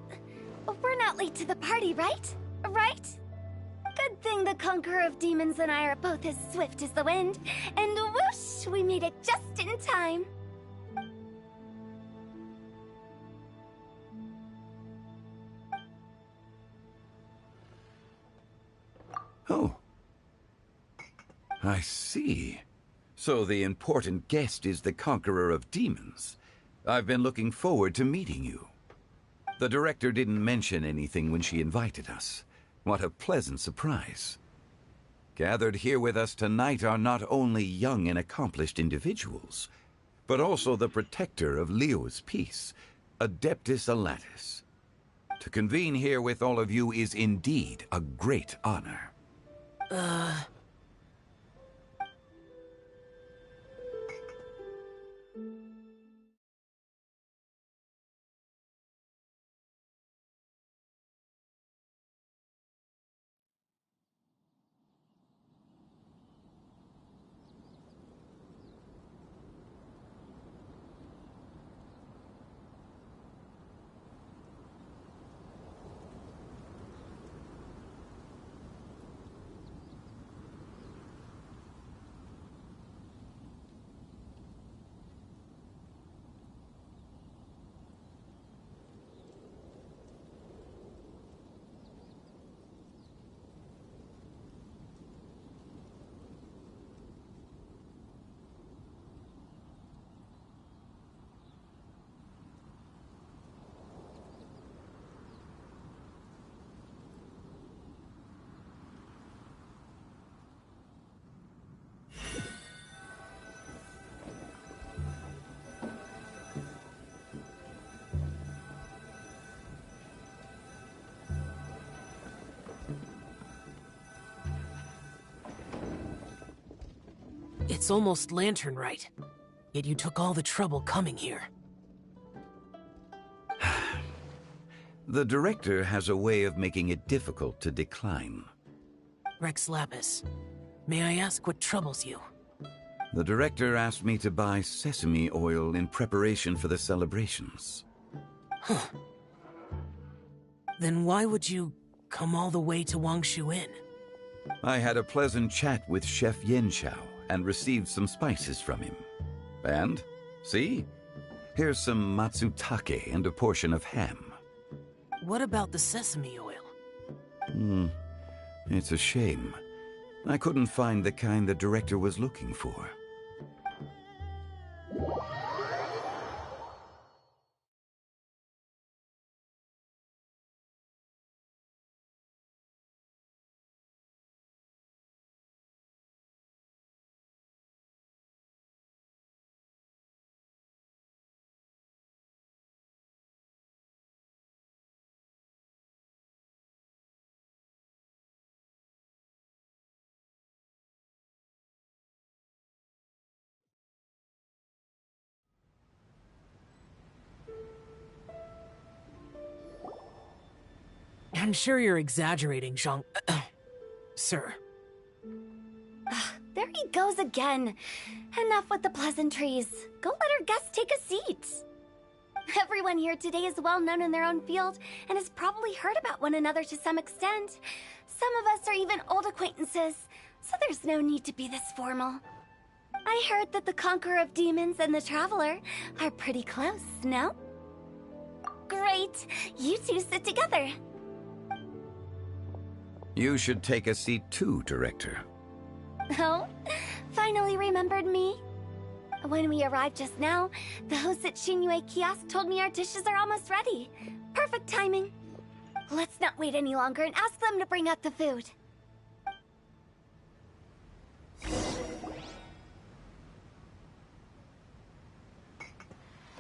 we're not late to the party, right? Right? Good thing the Conqueror of Demons and I are both as swift as the wind. And whoosh, we made it just in time. Oh. I see. So the important guest is the Conqueror of Demons. I've been looking forward to meeting you. The director didn't mention anything when she invited us. What a pleasant surprise. Gathered here with us tonight are not only young and accomplished individuals, but also the protector of Liyue's peace, Adeptus Alatus. To convene here with all of you is indeed a great honor. It's almost lantern right. Yet you took all the trouble coming here. The director has a way of making it difficult to decline. Rex Lapis, may I ask what troubles you? The director asked me to buy sesame oil in preparation for the celebrations. Huh. Then why would you come all the way to Wangshu Inn? I had a pleasant chat with Chef Yanxiao and received some spices from him. And, see? Here's some matsutake and a portion of ham. What about the sesame oil? It's a shame. I couldn't find the kind the director was looking for. I'm sure you're exaggerating, Zhang... Sir. There he goes again. Enough with the pleasantries. Go let our guests take a seat. Everyone here today is well known in their own field and has probably heard about one another to some extent. Some of us are even old acquaintances, so there's no need to be this formal. I heard that the Conqueror of Demons and the Traveler are pretty close, no? Great. You two sit together. You should take a seat too, Director. Oh, finally remembered me? When we arrived just now, the hosts at Xinyue Kiosk told me our dishes are almost ready. Perfect timing. Let's not wait any longer and ask them to bring out the food.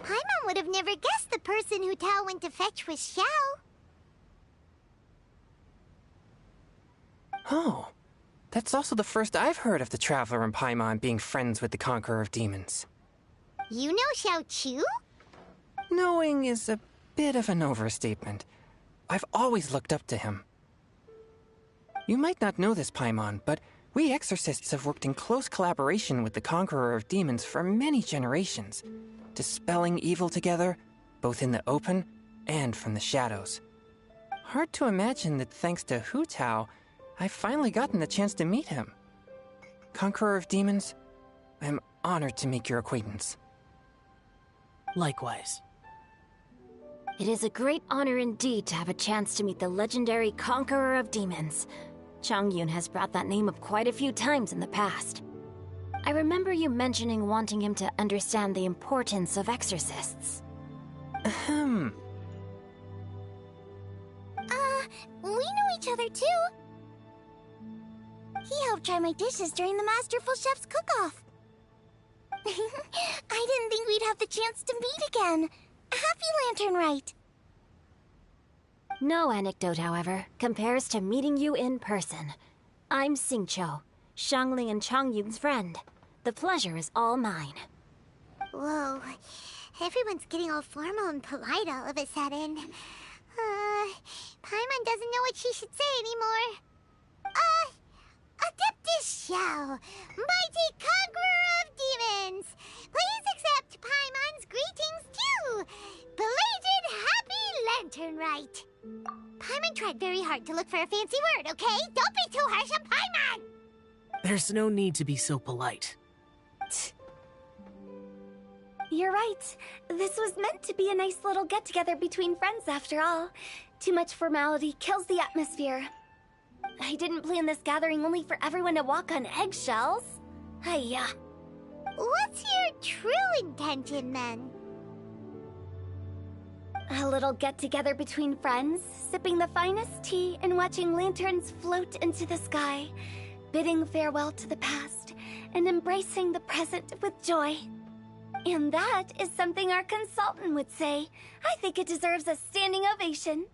Paimon would have never guessed the person who Tao went to fetch was Xiao. Oh, that's also the first I've heard of the Traveler and Paimon being friends with the Conqueror of Demons. You know Xiao Chu? Knowing is a bit of an overstatement. I've always looked up to him. You might not know this, Paimon, but we exorcists have worked in close collaboration with the Conqueror of Demons for many generations, dispelling evil together, both in the open and from the shadows. Hard to imagine that thanks to Hu Tao, I've finally gotten the chance to meet him. Conqueror of Demons, I'm honored to make your acquaintance. Likewise. It is a great honor indeed to have a chance to meet the legendary Conqueror of Demons. Changyun has brought that name up quite a few times in the past. I remember you mentioning wanting him to understand the importance of exorcists. We know each other too. He helped try my dishes during the Masterful Chef's cook-off. I didn't think we'd have the chance to meet again. Happy Lantern Rite. No anecdote, however, compares to meeting you in person. I'm Xingqiu, Shangli and Changyun's friend. The pleasure is all mine. Whoa, everyone's getting all formal and polite all of a sudden. Paimon doesn't know what she should say anymore. Adeptus Xiao, mighty Conqueror of Demons, please accept Paimon's greetings too. Belated Happy Lantern Rite. Paimon tried very hard to look for a fancy word, okay? Don't be too harsh on Paimon! There's no need to be so polite. You're right. This was meant to be a nice little get-together between friends after all. Too much formality kills the atmosphere. I didn't plan this gathering only for everyone to walk on eggshells. Hiya. What's your true intention, then? A little get-together between friends, sipping the finest tea and watching lanterns float into the sky, bidding farewell to the past, and embracing the present with joy. And that is something our consultant would say. I think it deserves a standing ovation.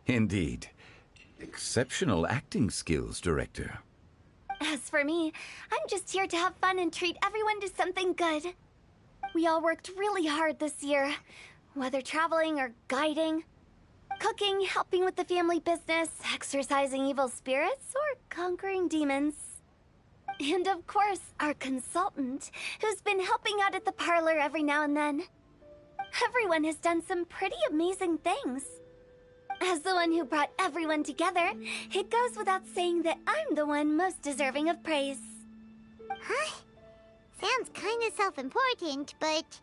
Indeed. Exceptional acting skills, Director. As for me, I'm just here to have fun and treat everyone to something good. We all worked really hard this year, whether traveling or guiding, cooking, helping with the family business, exorcising evil spirits, or conquering demons. And of course, our consultant, who's been helping out at the parlor every now and then. Everyone has done some pretty amazing things. As the one who brought everyone together, it goes without saying that I'm the one most deserving of praise. Huh? Sounds kinda self-important, but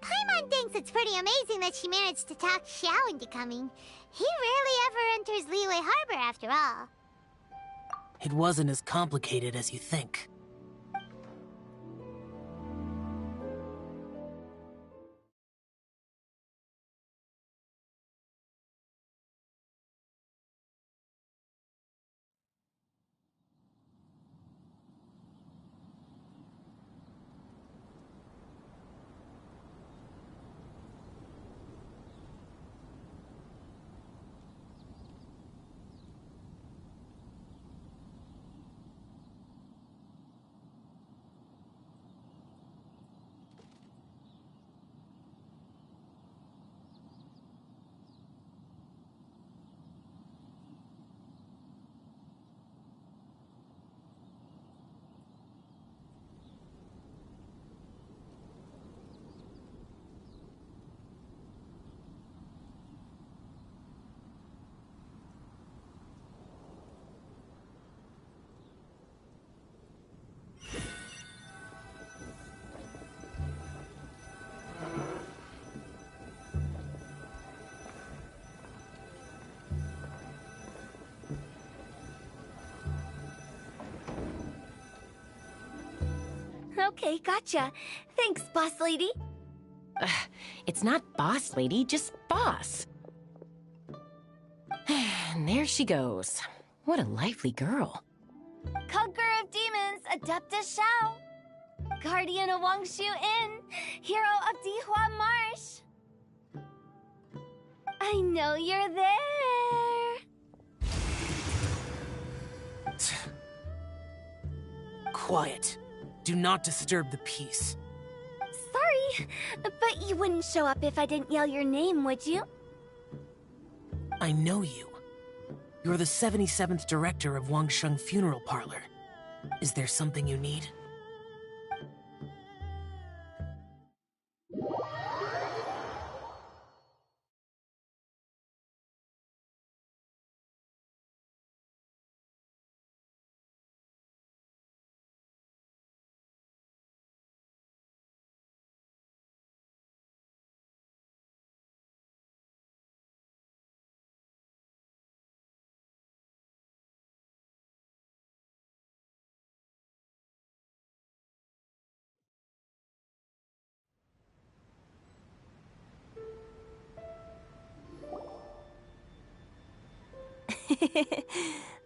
Paimon thinks it's pretty amazing that she managed to talk Xiao into coming. He rarely ever enters Liyue Harbor after all. It wasn't as complicated as you think. Okay, gotcha. Thanks, boss lady. It's not boss lady, just boss. And there she goes. What a lively girl. Conqueror of demons, Adeptus Xiao. Guardian of Wangshu Inn, hero of Dihua Marsh. I know you're there. Quiet. Do not disturb the peace. Sorry, but you wouldn't show up if I didn't yell your name, would you? I know you. You're the 77th director of Wangsheng Funeral Parlor. Is there something you need?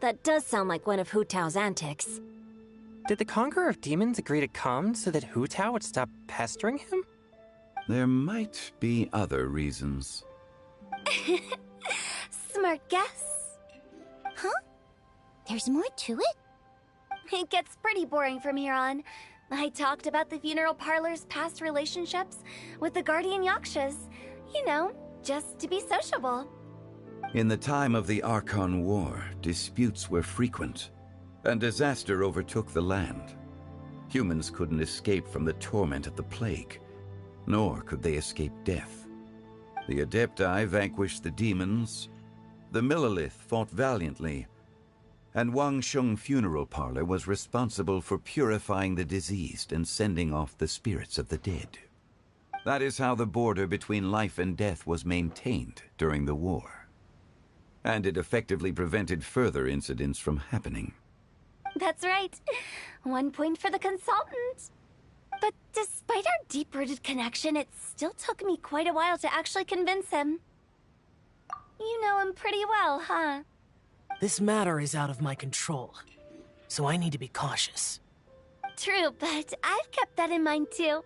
That does sound like one of Hu Tao's antics. Did the Conqueror of Demons agree to come so that Hu Tao would stop pestering him? There might be other reasons. Smart guess. Huh? There's more to it? It gets pretty boring from here on. I talked about the funeral parlor's past relationships with the Guardian Yakshas. You know, just to be sociable. In the time of the Archon War, disputes were frequent, and disaster overtook the land. Humans couldn't escape from the torment of the plague, nor could they escape death. The Adepti vanquished the demons, the Millelith fought valiantly, and Wangsheng Funeral Parlor was responsible for purifying the diseased and sending off the spirits of the dead. That is how the border between life and death was maintained during the war. And it effectively prevented further incidents from happening. That's right. 1 point for the consultant. But despite our deep-rooted connection, it still took me quite a while to actually convince him. You know him pretty well, huh? This matter is out of my control, so I need to be cautious. True, but I've kept that in mind too.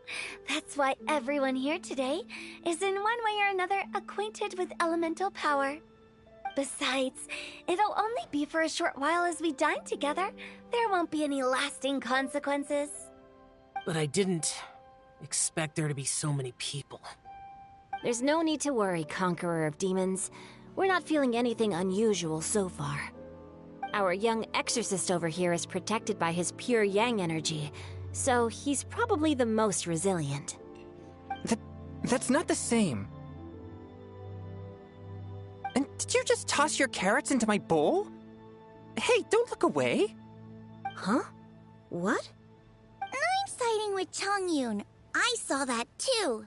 That's why everyone here today is in one way or another acquainted with elemental power. Besides, it'll only be for a short while as we dine together. There won't be any lasting consequences. But I didn't expect there to be so many people. There's no need to worry, Conqueror of Demons. We're not feeling anything unusual so far. Our young exorcist over here is protected by his pure yang energy, so he's probably the most resilient. That's not the same. And did you just toss your carrots into my bowl? Hey, don't look away. Huh? What? I'm siding with Chongyun. I saw that too.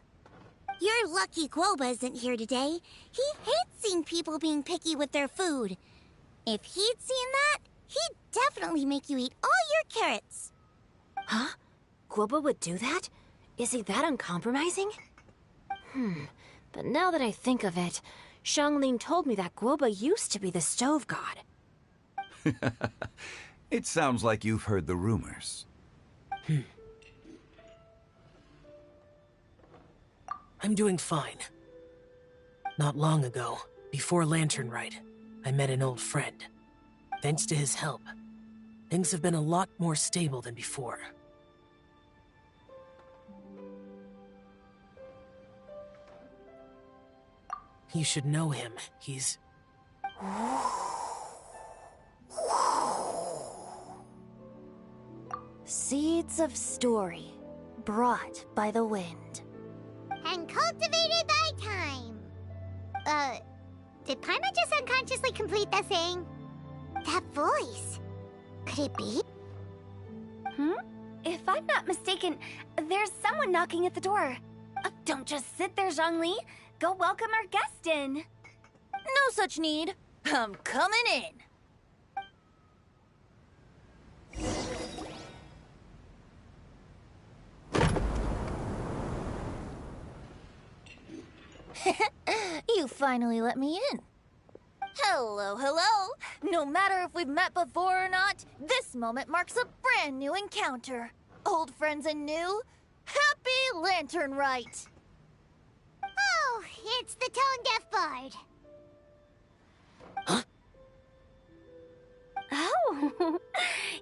You're lucky Guoba isn't here today. He hates seeing people being picky with their food. If he'd seen that, he'd definitely make you eat all your carrots. Huh? Guoba would do that? Is he that uncompromising? But now that I think of it, Xianglin told me that Guoba used to be the stove god. It sounds like you've heard the rumors. I'm doing fine. Not long ago, before Lantern Rite, I met an old friend. Thanks to his help, things have been a lot more stable than before. You should know him. He's... Seeds of story, brought by the wind. And cultivated by time. Did Paimon just unconsciously complete that saying? That voice. Could it be? If I'm not mistaken, there's someone knocking at the door. Don't just sit there, Zhongli. Go welcome our guest in. No such need. I'm coming in. You finally let me in. Hello, hello. No matter if we've met before or not, this moment marks a brand new encounter. Old friends and new. Happy Lantern Rite. Oh, it's the tone-deaf bard. Oh,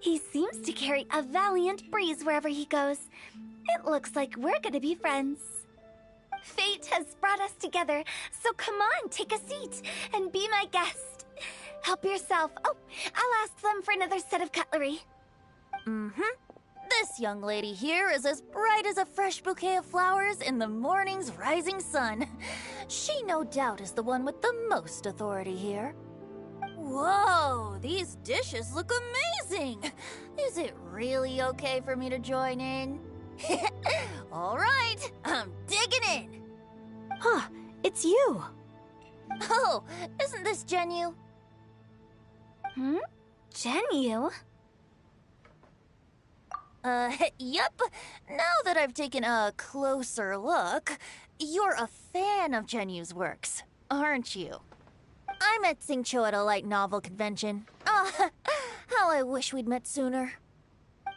he seems to carry a valiant breeze wherever he goes. It looks like we're gonna be friends. Fate has brought us together, so come on, take a seat and be my guest. Help yourself. Oh, I'll ask them for another set of cutlery. This young lady here is as bright as a fresh bouquet of flowers in the morning's rising sun. She no doubt is the one with the most authority here. Whoa, these dishes look amazing! Is it really okay for me to join in? All right, I'm digging in. Huh, it's you. Oh, isn't this Genyu? Genyu? Yep. Now that I've taken a closer look, you're a fan of Genyu's works, aren't you? I met Xingqiu at a light novel convention. Ah, how I wish we'd met sooner.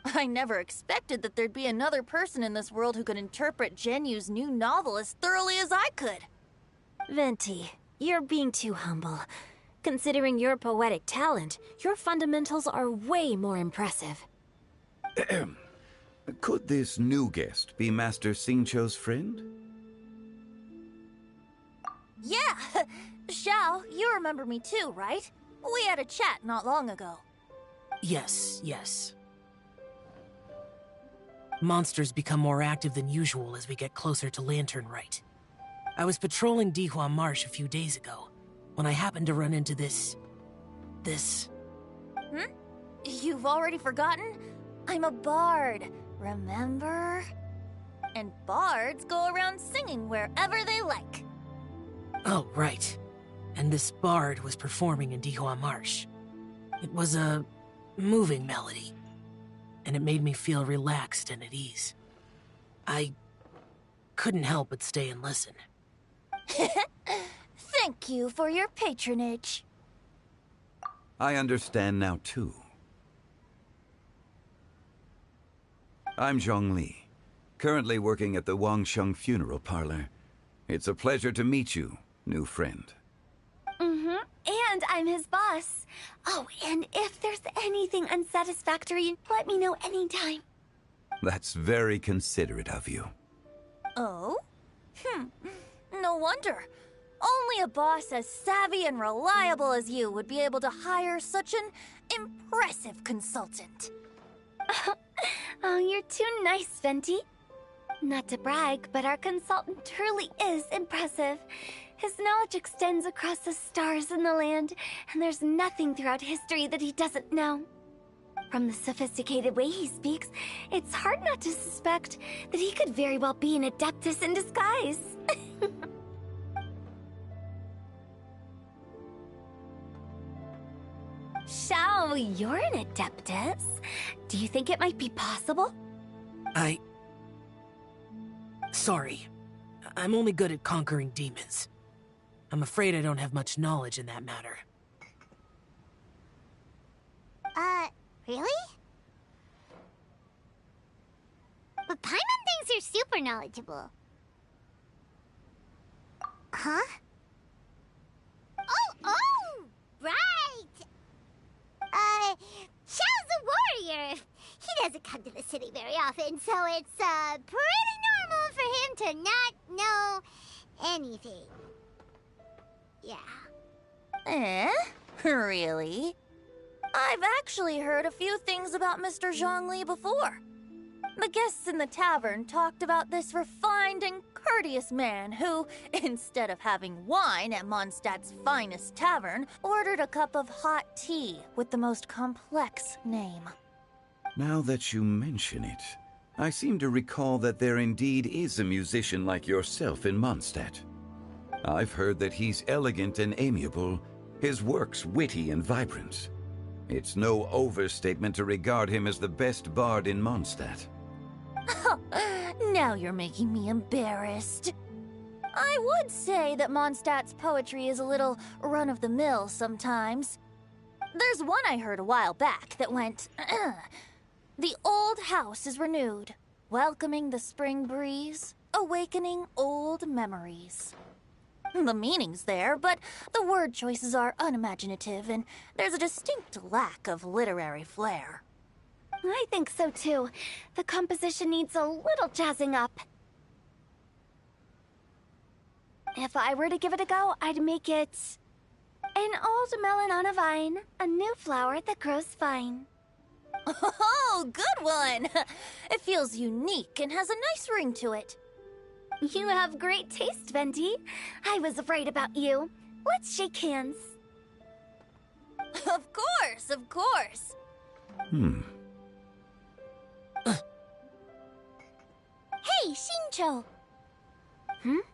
I never expected that there'd be another person in this world who could interpret Genyu's new novel as thoroughly as I could. Venti, you're being too humble. Considering your poetic talent, your fundamentals are way more impressive. Could this new guest be Master Xingqiu's friend? Yeah! Xiao, you remember me too, right? We had a chat not long ago. Yes, yes. Monsters become more active than usual as we get closer to Lantern Rite. I was patrolling Dihua Marsh a few days ago, when I happened to run into this... You've already forgotten? I'm a bard, remember? And bards go around singing wherever they like. Oh, right. And this bard was performing in Dihua Marsh. It was a moving melody, and it made me feel relaxed and at ease. I couldn't help but stay and listen. Thank you for your patronage. I understand now, too. I'm Zhongli, currently working at the Wangsheng Funeral Parlor. It's a pleasure to meet you, new friend. And I'm his boss. Oh, and if there's anything unsatisfactory, let me know anytime. That's very considerate of you. Oh? No wonder. Only a boss as savvy and reliable as you would be able to hire such an impressive consultant. Oh, you're too nice, Venti. Not to brag, but our consultant truly is impressive. His knowledge extends across the stars and the land, and there's nothing throughout history that he doesn't know. From the sophisticated way he speaks, it's hard not to suspect that he could very well be an Adeptus in disguise. Xiao, you're an Adeptus. Do you think it might be possible? Sorry. I'm only good at conquering demons. I'm afraid I don't have much knowledge in that matter. Really? But Paimon thinks you're super knowledgeable. Huh? Oh, right! Xiao's a warrior. He doesn't come to the city very often, so it's, pretty normal for him to not know anything. Yeah. Really? I've actually heard a few things about Mr. Zhongli before. The guests in the tavern talked about this refined and courteous man who, instead of having wine at Mondstadt's finest tavern, ordered a cup of hot tea with the most complex name. Now that you mention it, I seem to recall that there indeed is a musician like yourself in Mondstadt. I've heard that he's elegant and amiable, his works witty and vibrant. It's no overstatement to regard him as the best bard in Mondstadt. Now you're making me embarrassed. I would say that Mondstadt's poetry is a little run-of-the-mill sometimes. There's one I heard a while back that went, "The old house is renewed, welcoming the spring breeze, awakening old memories." The meaning's there, but the word choices are unimaginative, and there's a distinct lack of literary flair. I think so too. The composition needs a little jazzing up. If I were to give it a go, I'd make it an old melon on a vine, a new flower that grows fine. Oh, good one! It feels unique and has a nice ring to it. You have great taste, Venti. I was right about you. Let's shake hands. Of course, of course. Hey, Xingqiu! Mind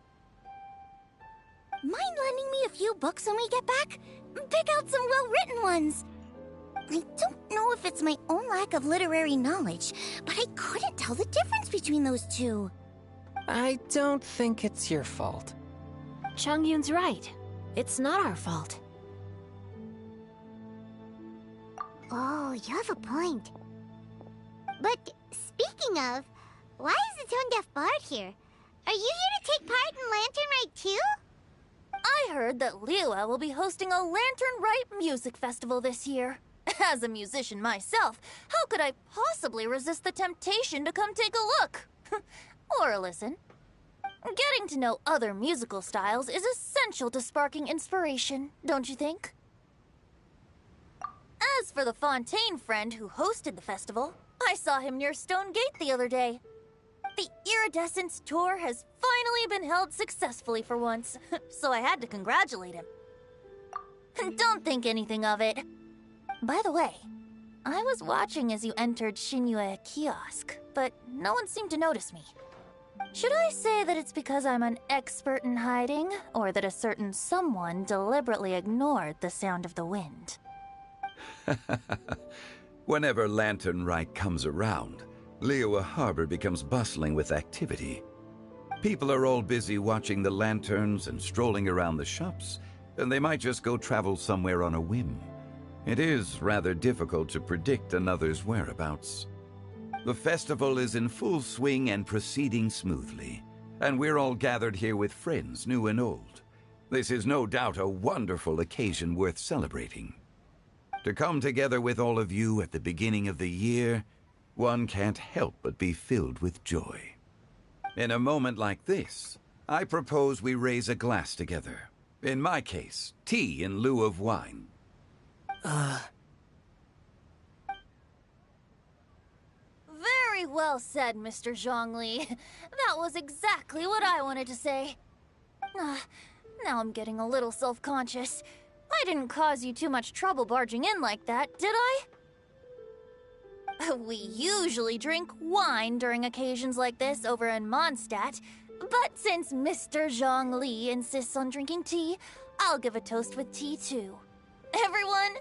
lending me a few books when we get back? Pick out some well-written ones. I don't know if it's my own lack of literary knowledge, but I couldn't tell the difference between those two. I don't think it's your fault. Chongyun's right. It's not our fault. Oh, you have a point. But speaking of, why is the tone-deaf bard here? Are you here to take part in Lantern Rite too? I heard that Liyue will be hosting a Lantern Rite music festival this year. As a musician myself, how could I possibly resist the temptation to come take a look? Or listen. Getting to know other musical styles is essential to sparking inspiration, don't you think? As for the Fontaine friend who hosted the festival, I saw him near Stone Gate the other day. The Iridescence tour has finally been held successfully for once, so I had to congratulate him. Don't think anything of it. By the way, I was watching as you entered Xinyue Kiosk, but no one seemed to notice me. Should I say that it's because I'm an expert in hiding, or that a certain someone deliberately ignored the sound of the wind? Whenever Lantern Rite comes around, Liyue Harbor becomes bustling with activity. People are all busy watching the lanterns and strolling around the shops, and they might just go travel somewhere on a whim. It is rather difficult to predict another's whereabouts. The festival is in full swing and proceeding smoothly, and we're all gathered here with friends, new and old. This is no doubt a wonderful occasion worth celebrating. To come together with all of you at the beginning of the year, one can't help but be filled with joy. In a moment like this, I propose we raise a glass together. In my case, tea in lieu of wine. Very well said, Mr. Zhongli. That was exactly what I wanted to say. Now I'm getting a little self-conscious. I didn't cause you too much trouble barging in like that, did I? We usually drink wine during occasions like this over in Mondstadt, but since Mr. Zhongli insists on drinking tea, I'll give a toast with tea too. Everyone,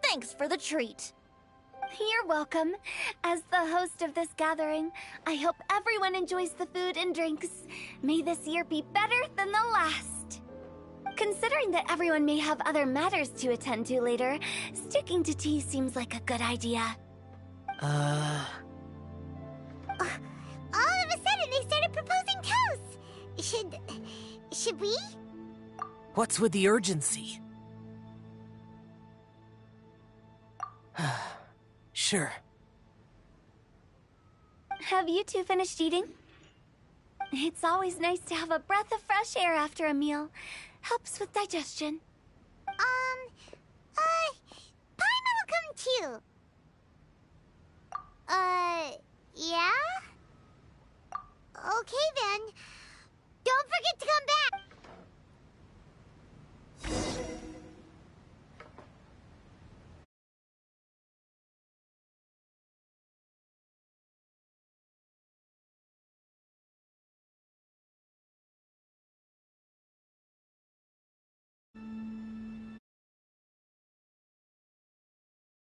thanks for the treat. You're welcome. As the host of this gathering, I hope everyone enjoys the food and drinks. May this year be better than the last. Considering that everyone may have other matters to attend to later, sticking to tea seems like a good idea. All of a sudden, they started proposing toasts. Should we? What's with the urgency? Sure. Have you two finished eating? It's always nice to have a breath of fresh air after a meal. Helps with digestion. Paimon will come too. Yeah? Okay then. Don't forget to come back!